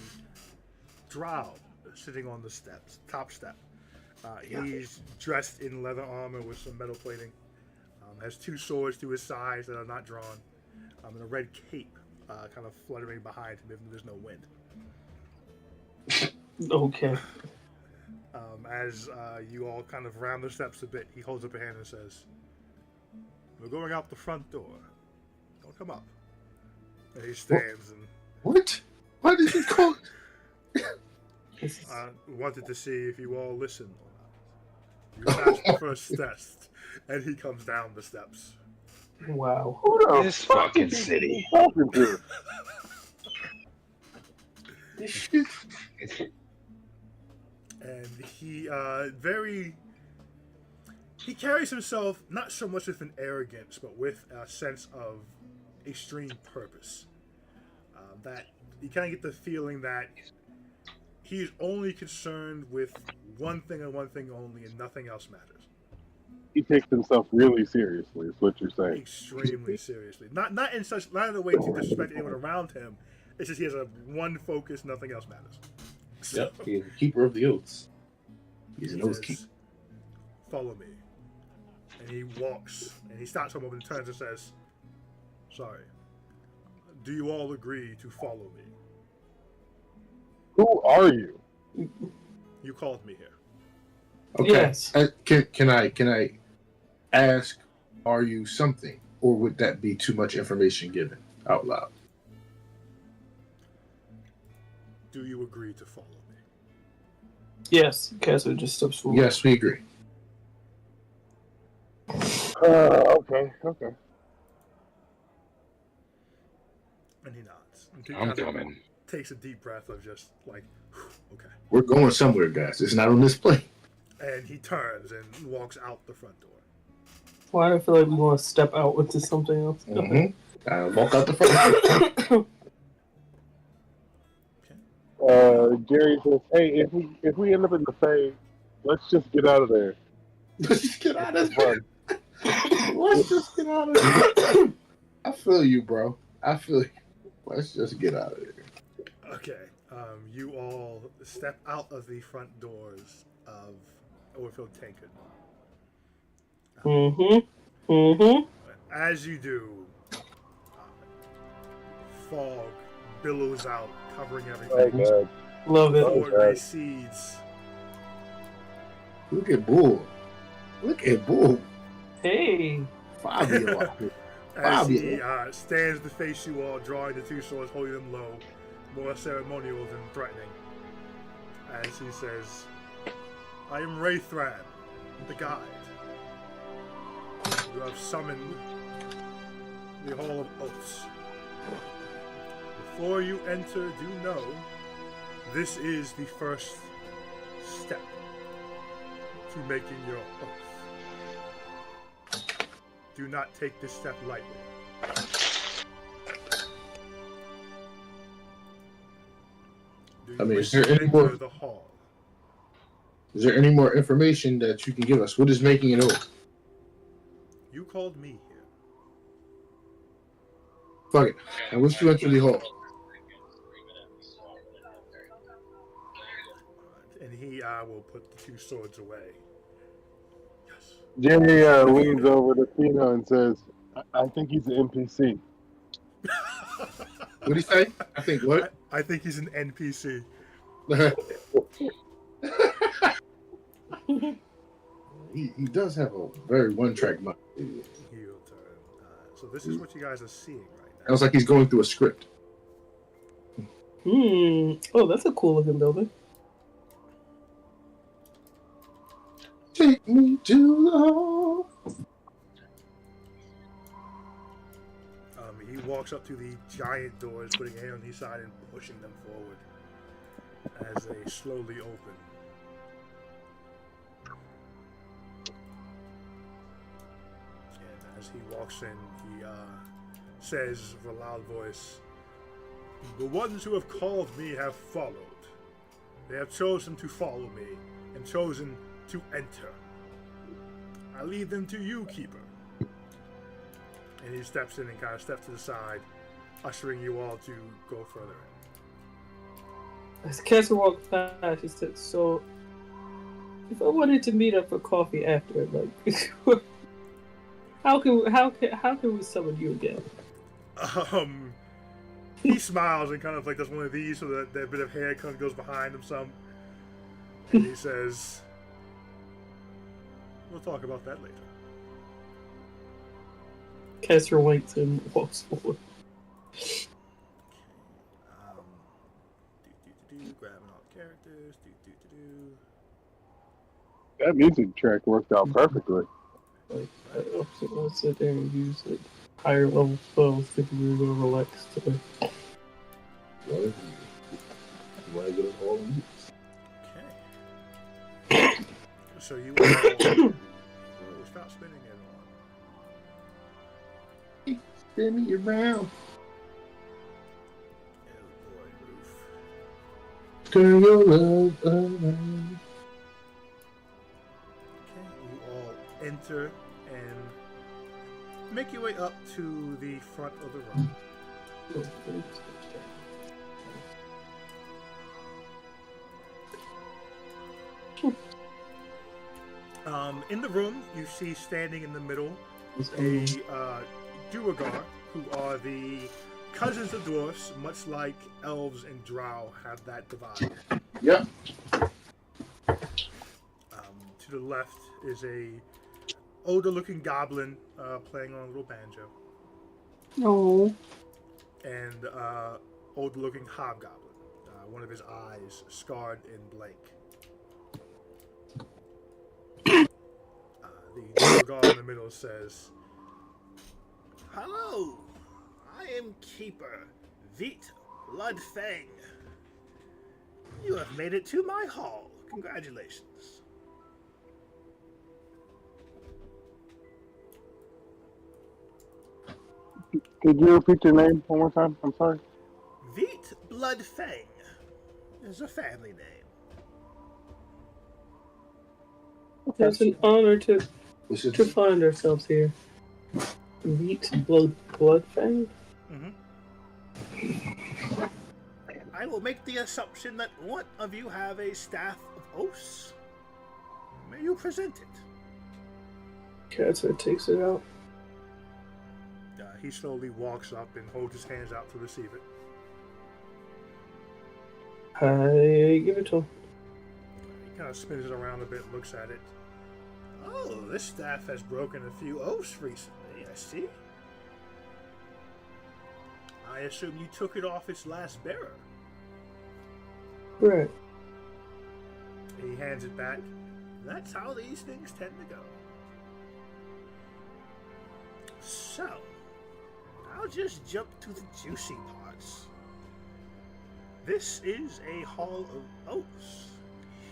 drow sitting on the steps, top step. He's dressed in leather armor with some metal plating. Has two swords to his sides that are not drawn, and a red cape kind of fluttering behind him if there's no wind. Okay. As you all kind of round the steps a bit, he holds up a hand and says, "We're going out the front door. Don't come up." And he stands and... What? Why did he call? wanted to see if you all listen or not. You passed the first test, and he comes down the steps. Wow. Who the This fuck fucking is he city. talking to? And he he carries himself not so much with an arrogance, but with a sense of extreme purpose. That you kind of get the feeling that he's only concerned with one thing and one thing only, and nothing else matters. He takes himself really seriously, is what you're saying. Extremely seriously. Not in a way to disrespect anyone around him. It's just he has a one focus, nothing else matters. So, Yep, he's the keeper of the oaths. He's an he oath says, keeper. "Follow me." And he walks, and he stops for a moment and turns and says, "Sorry. Do you all agree to follow me? Who are you? You called me here." Okay. Yes. Can I ask, are you something? Or would that be too much information given out loud? Do you agree to follow me? Yes. Cassie just steps forward. Yes, we agree. Okay. And he nods. And he I'm kind of coming. takes a deep breath of just like, okay. We're going somewhere, guys. It's not on this plane. And he turns and walks out the front door. Why do I feel like we want to step out into something else? Mm-hmm. I walk out the front. Gary says, "Hey, if we end up in the Fae, let's just get out of there." Let's just get out of there. Let's just get out of there. I feel you, bro. I feel you. Let's just get out of there. Okay. You all step out of the front doors of Overfield Tankard. As you do, fog billows out, covering everything. Oh, God. Love it. Before it recedes. Look at Bull. Hey. 5-year-old. As he Fabio. stands to face you all, drawing the two swords, holding them low, more ceremonial than threatening. As he says, I am Wraithran, the guide. You have summoned the Hall of Oaths. Before you enter, do know this is the first step to making your oath. Do not take this step lightly. Do you wish Is there to any enter more? the hall? Is there any more information that you can give us? What is making an oath? You called me here. Fuck it. I wish to enter the hall. And he will put the two swords away. Yes. Jerry leans over to Fino and says, I think he's an NPC. What do you say? I think what? I think he's an NPC. He does have a very one-track mind. Heel turn. So this is what you guys are seeing right now. Sounds like he's going through a script. Oh, that's a cool looking building. Take me to the hall. He walks up to the giant doors, putting a hand on each side and pushing them forward as they slowly open. And as he walks in, he says with a loud voice, "The ones who have called me have followed. They have chosen to follow me and chosen to enter. I leave them to you, Keeper." And he steps in and kind of steps to the side, ushering you all to go further in. As Kessler walks past, he said, "So, if I wanted to meet up for coffee after, like, how can we summon you again?" He smiles and kind of like does one of these, so that bit of hair kind of goes behind him some. And he says, "We'll talk about that later." Kessler winks and walks forward. Grabbing all the characters. That music track worked out perfectly. Like, I'll sit there and use like higher level spells, thinking we were gonna relax today. You want to get us all in? Okay. So you all stop spinning everyone. Spin me around. Oh boy, Roof. Turn your love around. Okay, you all enter and make your way up to the front of the room. In the room, you see standing in the middle a Duergar, who are the cousins of dwarfs, much like elves and drow have that divide. Yep. To the left is a older-looking goblin playing on a little banjo, No. and older-looking hobgoblin, one of his eyes scarred and blank. The Duergar in the middle says, "Hello, I am Keeper Veet Bloodfang. You have made it to my hall. Congratulations." Could you repeat your name one more time? I'm sorry. Veet Bloodfang is a family name. It's an honor to This is find ourselves here. Meet Bloodfang? I will make the assumption that one of you have a staff of oaths. May you present it. Kessler takes it out. He slowly walks up and holds his hands out to receive it. I give it to him. He kind of spins it around a bit, looks at it. "Oh, this staff has broken a few oaths recently, I see. I assume you took it off its last bearer. Right. He hands it back. That's how these things tend to go. So, I'll just jump to the juicy parts. This is a Hall of Oaths.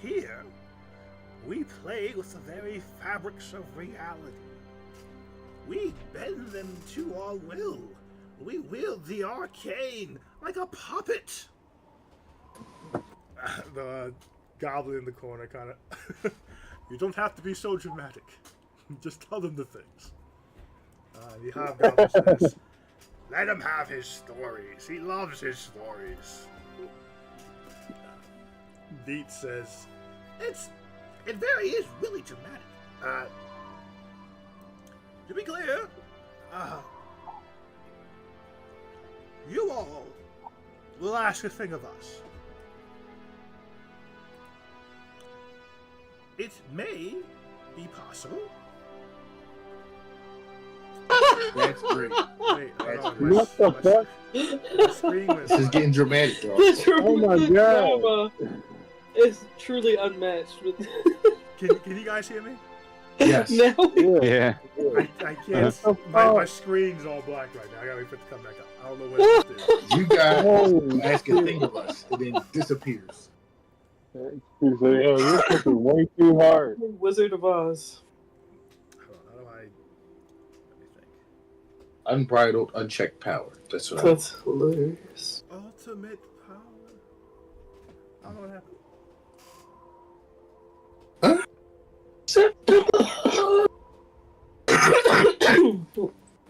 Here, we play with the very fabrics of reality. We bend them to our will. We wield the arcane like a puppet. The goblin in the corner kind of... You don't have to be so dramatic. Just tell them the things. The hobgoblin says, let him have his stories. He loves his stories. Deet says, it very is really dramatic. To be clear, you all will ask a thing of us. It may be possible. That's great. Wait, That's hold on, What the fuck? my screen went This is black. getting dramatic, y'all. Oh my God. Drama is truly unmatched with Can you guys hear me? Yes. now. Yeah. Yeah. I can't. My screen's all black right now. I gotta wait for it to come back up. I don't know what to do. You guys Holy ask a thing of us, and then disappears. He said, yo, you're pushing way too hard. Wizard of Oz. Hold on, how do I? Let me think. Unbridled, unchecked power. That's what That's hilarious. Ultimate power. I don't know what happened.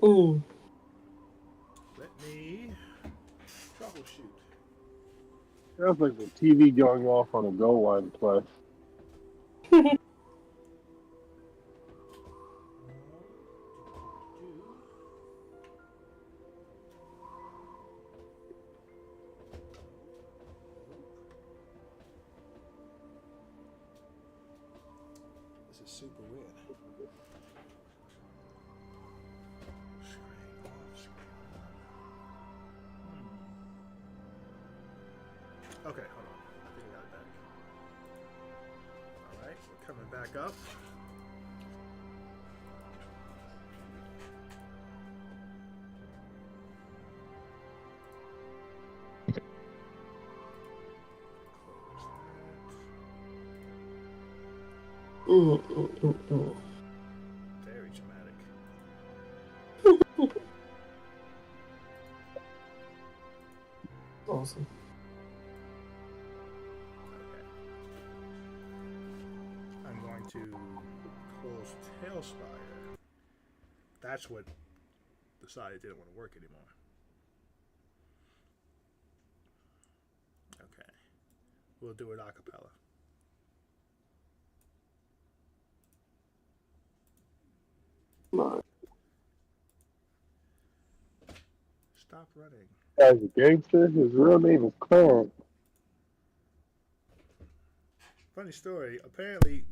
Mm. Let me troubleshoot. Sounds like the TV going off on a Go Line play. This is super weird. Screen off, screen on. Okay, hold on. I think I got it back. Alright, we're coming back up. Very dramatic. Awesome. Okay. I'm going to close Tailspire. That's what decided didn't want to work anymore. Okay. We'll do it a cappella. Come on. Stop running. Guy's a gangster. His real name is Clarence. Funny story. Apparently,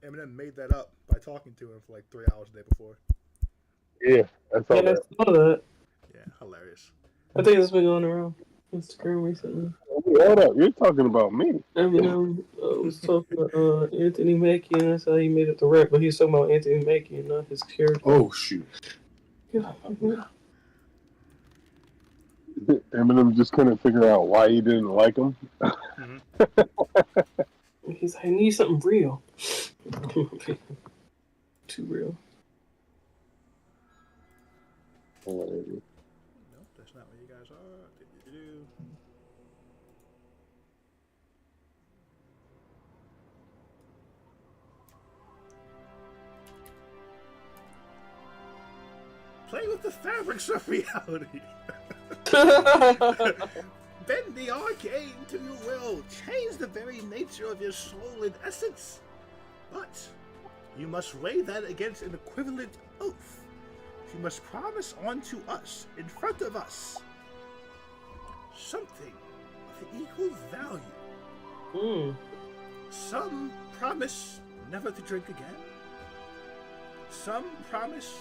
Eminem made that up by talking to him for like 3 hours the day before. Yeah, that's all Yeah, I that. saw that. Yeah, hilarious. I think it's been going around Instagram recently. Hold up, you're talking about me. Eminem was talking to Anthony Mackie, and that's how he made it to rap. But he's talking about Anthony Mackie and not his character. Oh, shoot. Yeah. Eminem just couldn't figure out why he didn't like him. He's like, I need something real. Too real. Nope, that's not where you guys are. Do-do-do-do. Play with the fabrics of reality. Bend the arcane to your will. Change the very nature of your soul and essence. But you must weigh that against an equivalent oath. You must promise unto us, in front of us, something of equal value. Some promise never to drink again. Some promise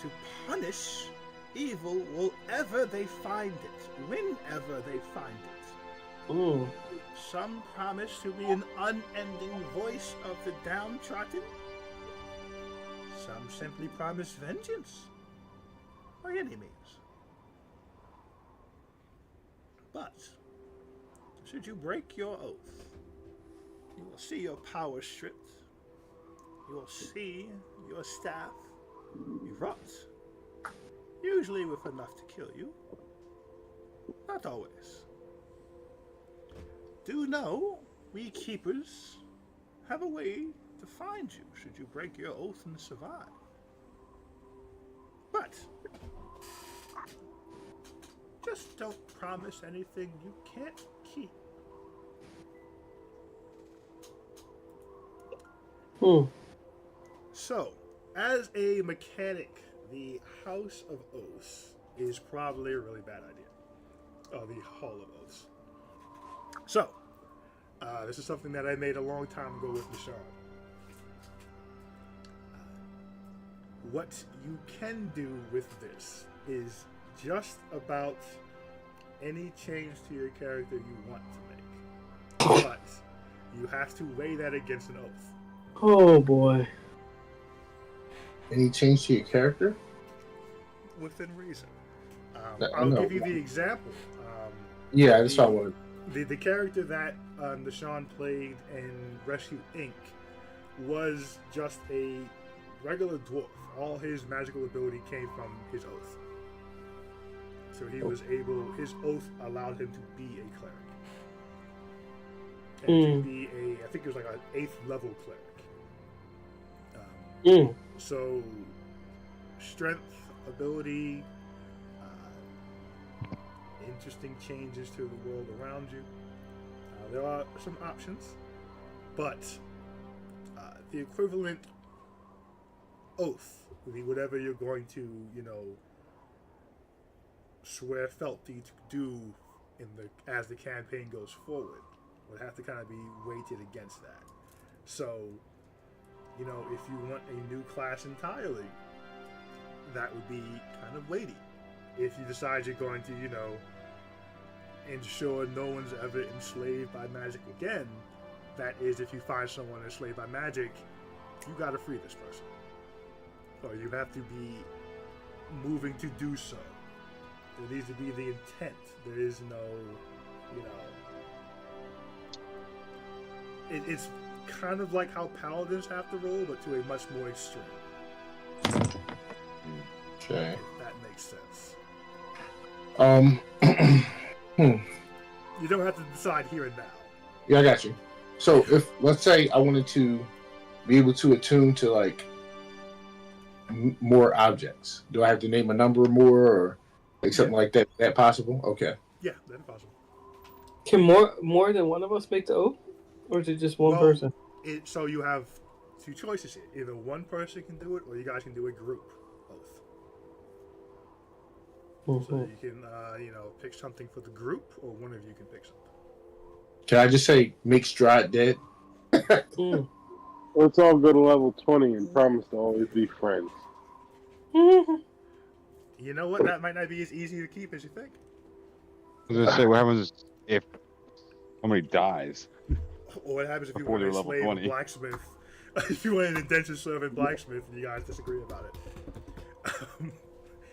to punish evil wherever they find it, whenever they find it. Mm. Some promise to be an unending voice of the downtrodden. Some simply promise vengeance by any means. But should you break your oath, you will see your power stripped. You will see your staff erupt, usually with enough to kill you. Not always. Do know we keepers have a way to find you should you break your oath and survive. But just don't promise anything you can't keep. So, as a mechanic, the House of Oaths is probably a really bad idea. The Hall of Oaths. So, this is something that I made a long time ago with Nishan. What you can do with this is just about any change to your character you want to make. But you have to weigh that against an oath. Oh boy. Any change to your character? Within reason. No, I'll no. give you the example. Yeah, that's what I wanted. The character that Nishan played in Rescue Inc. was just a regular dwarf. All his magical ability came from his oath. So he was able, his oath allowed him to be a cleric. And to be a, I think it was like an 8th level cleric. So, strength, ability, interesting changes to the world around you. There are some options, but the equivalent oath would be whatever you're going to, swear fealty to do as the campaign goes forward. Would have to kind of be weighted against that. So, if you want a new class entirely, that would be kind of weighty. If you decide you're going to, ensure no one's ever enslaved by magic again, that is, if you find someone enslaved by magic, you gotta free this person. Or you have to be moving to do so. There needs to be the intent. There is no, it's kind of like how paladins have to roll, but to a much more extreme. Okay. If that makes sense. You don't have to decide here and now. Yeah, I got you. So if, let's say I wanted to be able to attune to like more objects, do I have to name a number more or like something like that? That possible? Okay. Yeah, that's possible. Can more than one of us make the oath? Or is it just one person? So you have two choices here. Either one person can do it, or you guys can do a group oath. So you can, pick something for the group, or one of you can pick something. Can I just say make Strahd dead? Let's all go to level 20 and promise to always be friends. You know what? That might not be as easy to keep as you think. I was gonna say, what happens if somebody dies? Or what happens if you Before want they're to level enslave a 20. blacksmith? If you want an indentured servant blacksmith and you guys disagree about it.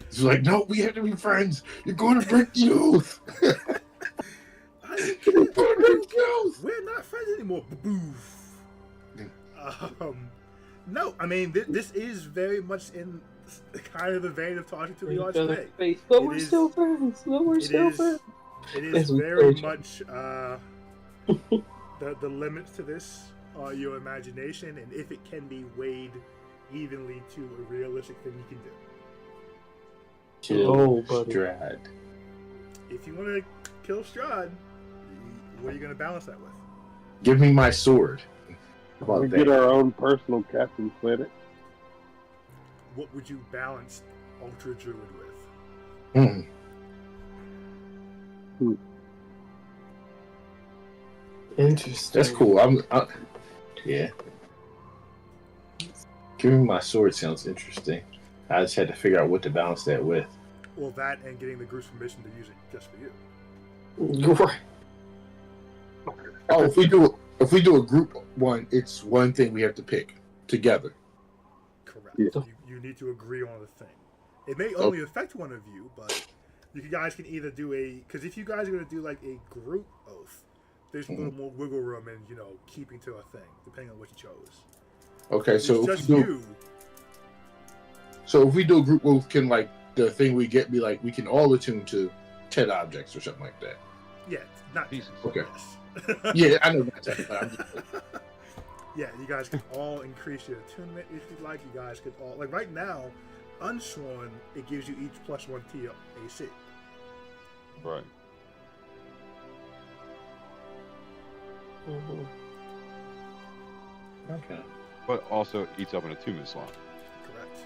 It's like, no, we have to be friends. You're going to break the oath. We're not friends anymore. Boof. No, I mean this is very much in kind of the vein of talking to the archmage. But we're still friends. It is very much the limits to this are your imagination, and if it can be weighed evenly to a realistic thing you can do. Kill Strahd. If you want to kill Strahd, what are you going to balance that with? Give me my sword. How about We that? get our own personal Captain Planet. What would you balance Ultra Druid with? Interesting. That's cool. Yeah. Giving my sword sounds interesting. I just had to figure out what to balance that with. Well, that and getting the group's permission to use it just for you. Right. Oh, if we do a group one, it's one thing we have to pick together. Correct. Yeah. You need to agree on the thing. It may only affect one of you, but you guys can either do because if you guys are going to do like a group oath, there's a little more wiggle room in keeping to a thing depending on what you chose. Okay, It's so if just we do, you. so if we do a group oath, can like the thing we get be like we can all attune to 10 objects or something like that. Yeah, not Jesus. Okay. Yes. Yeah, I know that's but I'm just, Yeah, you guys can all increase your attunement if you'd like. You guys could all like right now, Unsworn, it gives you each +1 to your AC. Right. Mhm. okay. But also eats up an attunement slot. Correct.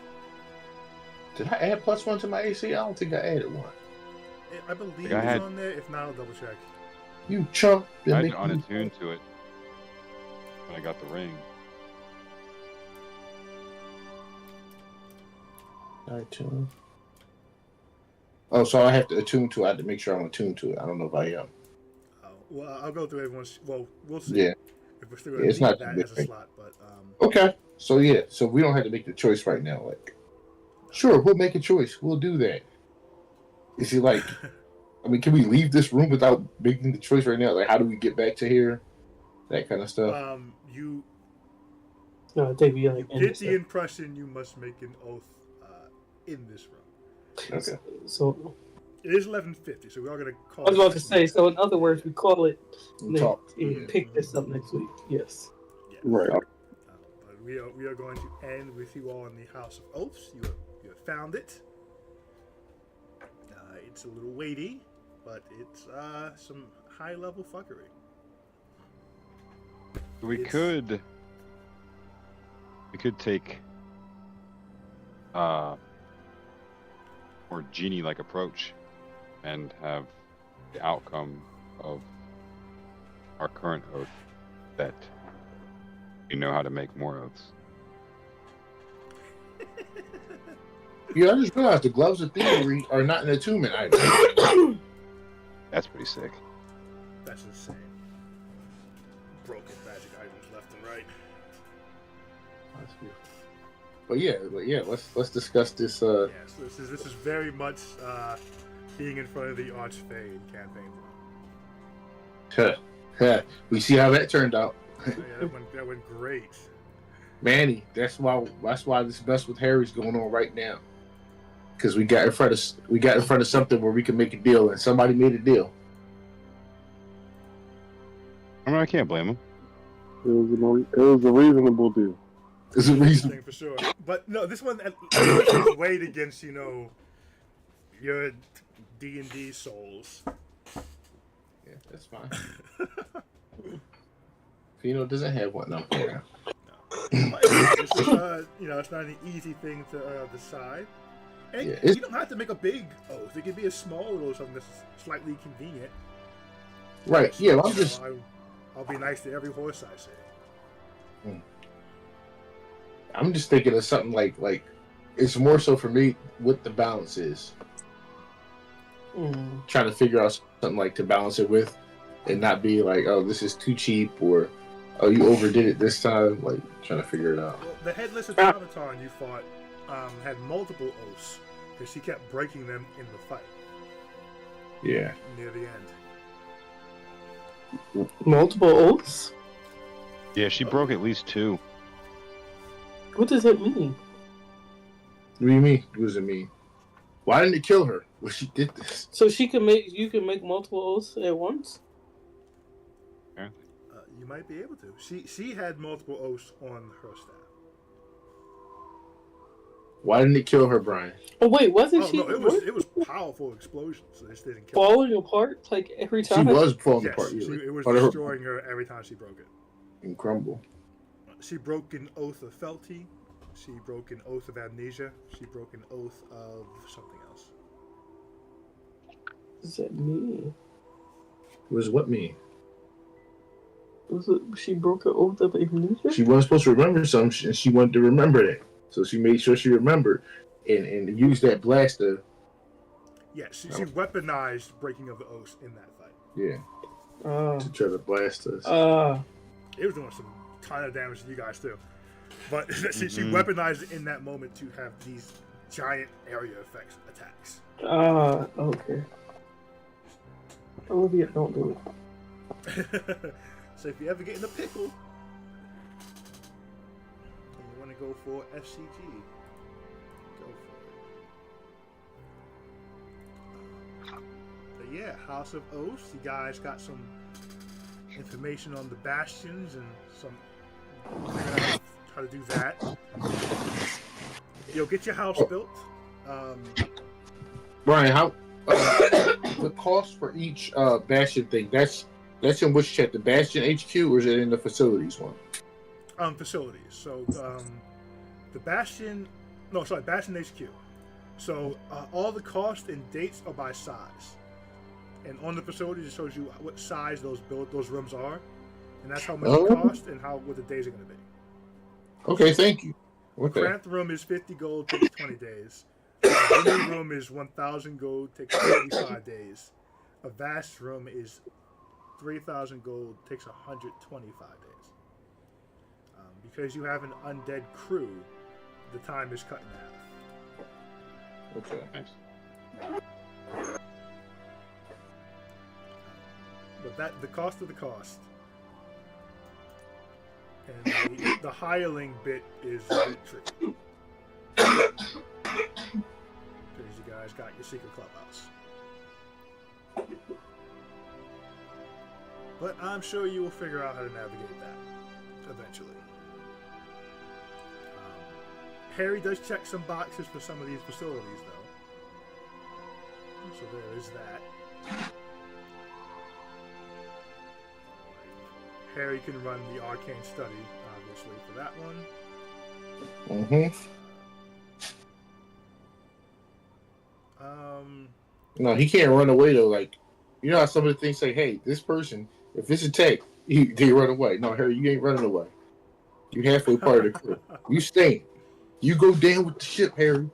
Did I add +1 to my AC? I don't think I added one. I believe I it's had- on there. If not, I'll double check. You chump. I had unattuned to it when I got the ring. Attune. Oh, so I have to attune to it. I have to make sure I'm attuned to it. I don't know if I am. Oh, well, I'll go through everyone's. Well, we'll see. Yeah. If we're still Yeah, going it's to need not that too as a big. slot, but Okay. So yeah, so we don't have to make the choice right now. Like, sure, we'll make a choice. We'll do that. Is it like, I mean, can we leave this room without making the choice right now? Like, how do we get back to here? That kind of stuff. you No, they'd be like. get the impression you must make an oath in this room. Okay. So It is 11:50, so we are going to call. I was about to say. So in other words, we call it. We'll talk. And Yeah. pick this up next week. Yes. Yes. Right. But we are going to end with you all in the House of Oaths. You have found it. It's a little weighty, but it's some high level fuckery. We It's- could take more genie-like approach and have the outcome of our current oath that we know how to make more oaths. Yeah, I just realized the gloves of thievery are not an attunement item. That's pretty sick. That's insane. Broken magic items left and right. That's beautiful. But yeah, let's discuss this. Yes, this is very much being in front of the Archfade campaign. We see how that turned out. Yeah, that went great. Manny, that's why this mess with Harry's going on right now. Because we got in front of something where we can make a deal, and somebody made a deal. I mean, I can't blame him. It was a reasonable deal. There's a reason. Thing for sure. But no, this one is weighed against your D&D souls. Yeah, that's fine. Fino doesn't have one up there. But this is it's not an easy thing to decide. And Yeah, you don't have to make a big oath. It could be a small oath, something that's slightly convenient. Right? Yeah, I'm So just. I'll be nice to every horse I say. I'm just thinking of something like it's more so for me what the balance is. Trying to figure out something like to balance it with, and not be like, oh, this is too cheap, or oh, you overdid it this time. Like trying to figure it out. Well, the headless automaton you fought had multiple oaths because she kept breaking them in the fight Yeah. near the end. Multiple oaths? Yeah, she broke at least 2. What does that mean? What do you mean? What does it mean? Why didn't it kill her when she did this? So you can make multiple oaths at once? You might be able to. She had multiple oaths on her staff. Why didn't it kill her, Brian? Oh wait, wasn't she No, it was powerful explosions. So this didn't kill her. falling apart like every She time? was falling Yes, apart. it was Part of her- destroying her every time she broke it. and crumble. She broke an oath of fealty. She broke an oath of amnesia. She broke an oath of something else. What does that mean? What does what mean? Was it she broke an oath of amnesia? She wasn't supposed to remember something, and she wanted to remember that. So she made sure she remembered and used that blast to Yeah, she weaponized breaking of the oath in that fight. Yeah. Uh, To try to blast us. It was doing some ton of damage to you guys too. But she Mhm. weaponized it in that moment to have these giant area effects attacks. okay. Olivia, don't do it. So if you ever get in a pickle and you want to go for FCG, go for it. But yeah, House of Oaths, you guys got some information on the bastions and some how to do that. You'll get your house built. Brian, how the cost for each Bastion thing? That's in which chat? The Bastion HQ, or is it in the facilities one? Facilities. So the Bastion, Bastion HQ. So all the cost and dates are by size, and on the facilities it shows you what size those rooms are, and that's how much it costs and what the days are going to be. Okay, thank you. Okay. Cramped room is 50 gold, takes 20 days. A mini room is 1,000 gold, takes 35 days. A vast room is 3,000 gold, takes 125 days. Because you have an undead crew, the time is cut in half. Okay. Nice. But the cost of the cost. And the hireling bit is a bit tricky. Because you guys got your secret clubhouse. But I'm sure you will figure out how to navigate that eventually. Harry does check some boxes for some of these facilities, though. So there is that. Harry can run the arcane study, obviously, for that one. No, he can't run away though. Like, you know how some of the things say, "Hey, this person, if this attack, they run away." No, Harry, you ain't running away. You halfway part of the crew. You staying. You go down with the ship, Harry.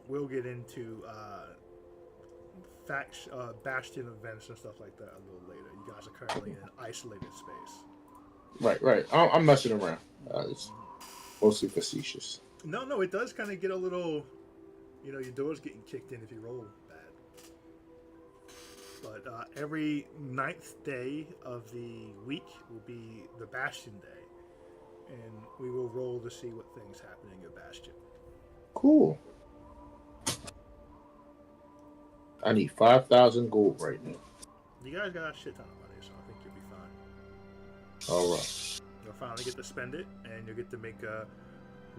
We'll get into Bastion events and stuff like that a little later. You guys are currently in an isolated space. Right. I'm messing around. It's mostly facetious. No, it does kind of get a little, your door's getting kicked in if you roll bad. But every 9th day of the week will be the Bastion Day, and we will roll to see what things happen in your Bastion. Cool. I need 5,000 gold right now. You guys got a shit ton of money, so I think you'll be fine. All right. You'll finally get to spend it, and you'll get to make a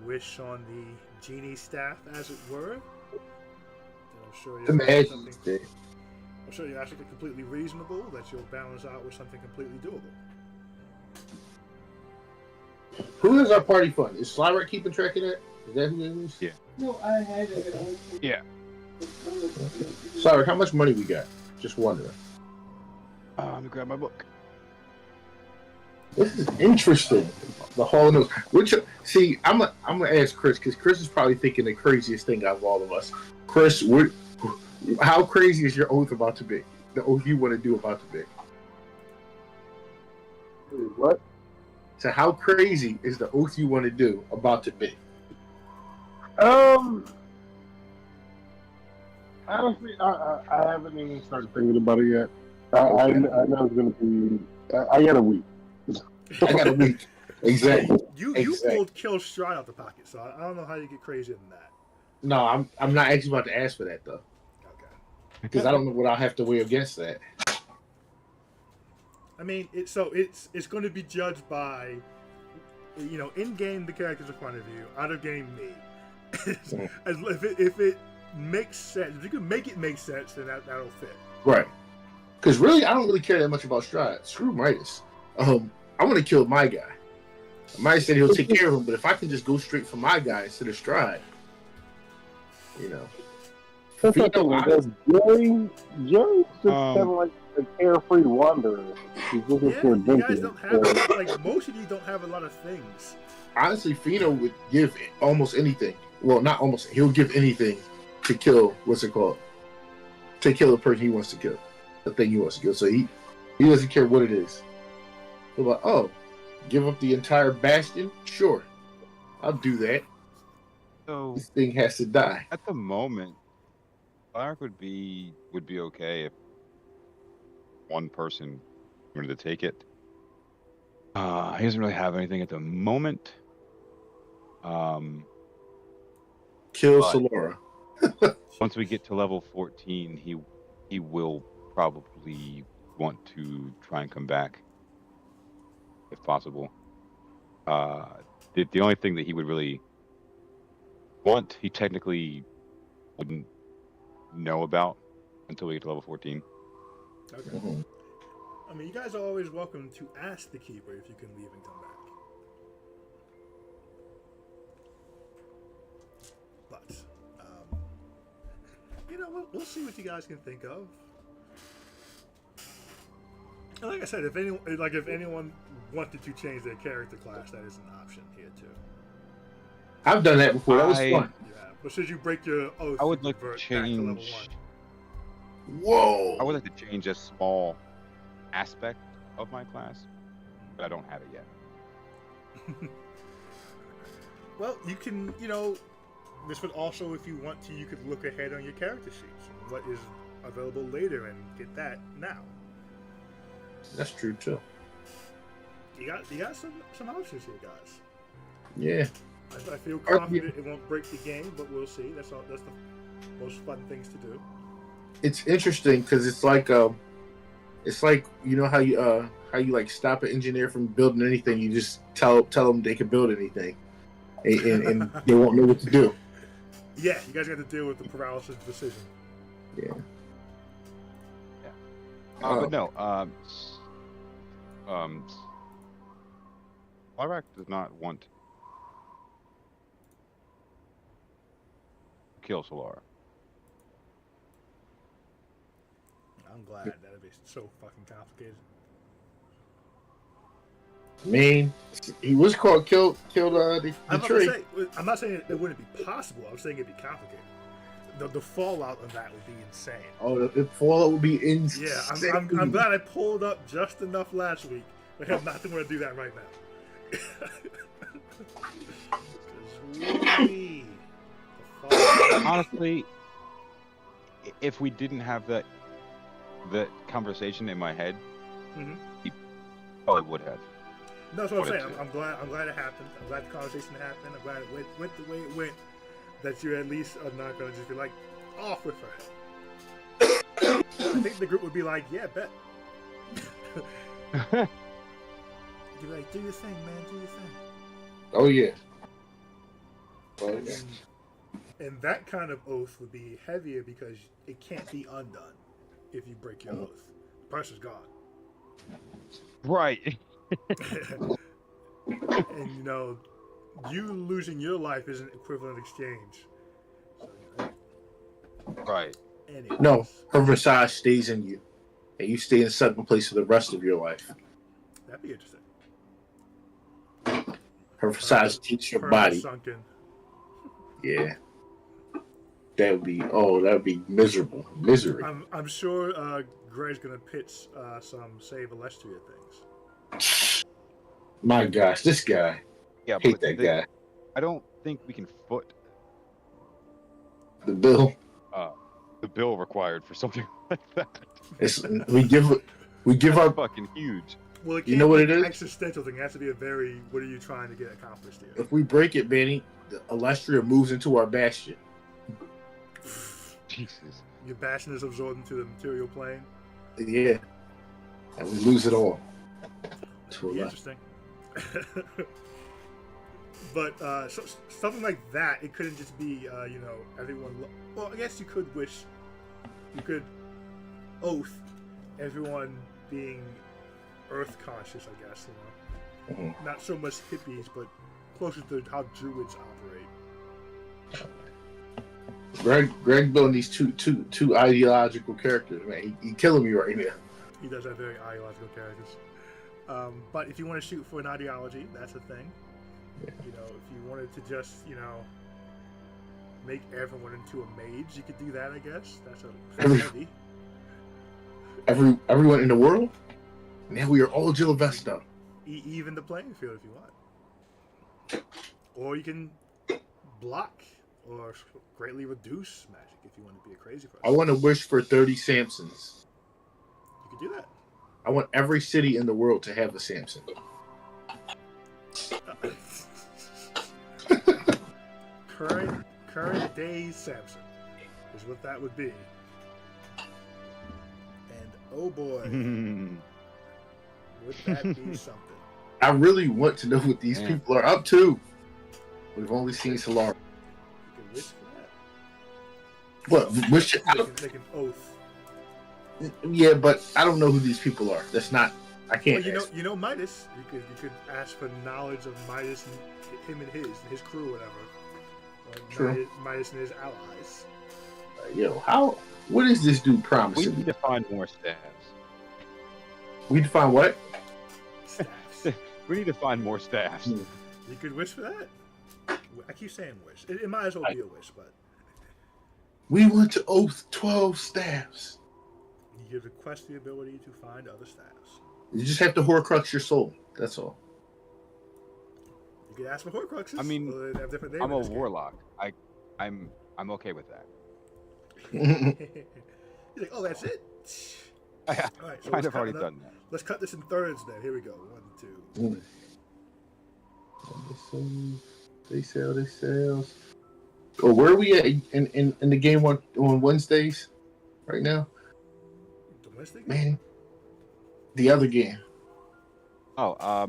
wish on the genie staff, as it were. And I'm sure you'll ask something completely reasonable that you'll balance out with something completely doable. Who is our party fund? Is Slyrat keeping track of that? Is that who it is? Yeah. No, I had it. Yeah. Sorry, how much money we got? Just wondering. Let me grab my book. This is interesting. The Hall of Notes. See, I'm gonna ask Chris, because Chris is probably thinking the craziest thing out of all of us. Chris, how crazy is your oath about to be? The oath you want to do about to be? What? So how crazy is the oath you want to do about to be? Honestly, I haven't even started thinking about it yet. I know it's gonna be. I got a week. I got a week. Exactly. You pulled Kill Stride out the pocket, so I don't know how you get crazier than that. No, I'm not actually about to ask for that though, Okay. because I don't know what I'll have to weigh against that. I mean, it's going to be judged by, in game the characters in front of you, out of game me. If it makes sense, if you can make it make sense, then that'll fit. Right. Because really, I don't really care that much about Stride. Screw Midas. I want to kill my guy. Midas said he'll take care of him, but if I can just go straight for my guy instead of Stride, That's not Jerry's just kind of like a carefree wanderer. He's looking for You guys adventure. don't have most of you don't have a lot of things. Honestly, Fino would give almost anything. Well, not almost. He'll give anything to kill. What's it called? To kill the person he wants to kill, the thing he wants to kill. So he doesn't care what it is. He's like, oh, give up the entire bastion? Sure, I'll do that. So This thing has to die. at the moment, Clark would be okay if one person wanted to take it. He doesn't really have anything at the moment. Kill But- Solara. Once we get to level 14, he will probably want to try and come back, if possible. The only thing that he would really want, he technically wouldn't know about until we get to level 14. Okay. Mhm. I mean, you guys are always welcome to ask the keeper if you can leave and come back. But, you know, we'll see what you guys can think of. And like I said, if anyone wanted to change their character class, that is an option here too. I've done that before. That was I- fun. Yeah, but should you break your oath, I would you like to revert back to level change. 1. Whoa. I would like to change a small aspect of my class, but I don't have it yet. Well, you can, you know, this would also, if you want to, you could look ahead on your character sheets, what is available later, and get that now. That's true too. You got some options here, guys. Yeah. I feel confident it won't break the game, but we'll see. That's the most fun things to do. It's interesting because it's like you know how you like stop an engineer from building anything. You just tell them they can build anything, and they won't know what to do. Yeah, you guys got to deal with the paralysis of decision. Yeah. But no, Lyrak does not want to kill Solara. I'm glad that'd be so fucking complicated. I mean, he was called killed the tree. I'm not saying it wouldn't be possible. I'm saying it'd be complicated. The fallout of that would be insane. Oh, the fallout would be insane. Yeah, I'm glad I pulled up just enough last week. I have not to want to do that right now. Wee. The fallout. Honestly, if we didn't have that conversation in my head, Mhm. he probably would have. No, that's what I'm What saying. it I'm glad it happened. I'm glad the conversation happened. I'm glad it went the way it went. That you at least are not going to just be like, off with her. I think the group would be like, yeah, bet. You'd be like, do your thing, man, do your thing. Oh yeah. Oh yeah. And that kind of oath would be heavier because it can't be undone if you break your oath. The person's gone. Right. And you know, you losing your life is an equivalent exchange. So, Right. anyways. No, her visage stays in you, and you stay in a certain place for the rest of your life. That'd be interesting. Her visage takes your Permanent body. sunken. Yeah. That would be miserable. Misery. I'm sure Greg's gonna pitch some Save Alestria things. My gosh, this guy. Yeah, Hate but that guy. I don't think we can foot The bill. the bill required for something like that. We give our Fucking huge. Well, it can't You know what be it an is? existential thing. It has to be a very, what are you trying to get accomplished here? if we break it, Benny, the Alestria moves into our bastion. Jesus. Your bastion is absorbed into the material plane. Yeah. And we lose it all. To Be a interesting. But something like that, it couldn't just be, everyone. Well, I guess you could oath everyone being Earth conscious. I guess Mhm. not so much hippies, but closer to how druids operate. Greg building these two ideological characters, man. He killing me right now. He does have very ideological characters. But if you want to shoot for an ideology, that's a thing. Yeah. You know, if you wanted to just, make everyone into a mage. You could do that, I guess. That's Every- heavy. Everyone in the world. Now we are all Jill Vesta. Even the playing field if you want. Or you can block or greatly reduce magic if you want to be a crazy person. I want to wish for 30 Samsons. You could do that. I want every city in the world to have a Samson. Current day Samson is what that would be. And oh boy, would that be something? I really want to know what these Man. people are up to. We've only seen Solar. You can wish for that. What? Wish? Make an oath. Yeah, but I don't know who these people are. That's not. I can't. Well, ask. you know Midas. You could ask for knowledge of Midas and him and his crew, whatever. Or True. Midas and his allies. Yo, how? What is this dude We promising? need to find more staffs. We define what? Staffs. We need to find more staffs. Hmm. You could wish for that. I keep saying wish. It might as well be a wish, but We want to oath 12 staffs. you could request the ability to find other staffs. You just have to Horcrux your soul. That's all. You could ask for Horcruxes. I mean, or they have different names I'm in a this game. warlock. I'm okay with that. He's like, oh, that's it. I have All right, so kind let's of already cut done that. Let's cut this in thirds. Then here we go. 1, 2. They sell. Oh, where are we at in the game on Wednesdays right now? Domestic. Man, the other game. Oh,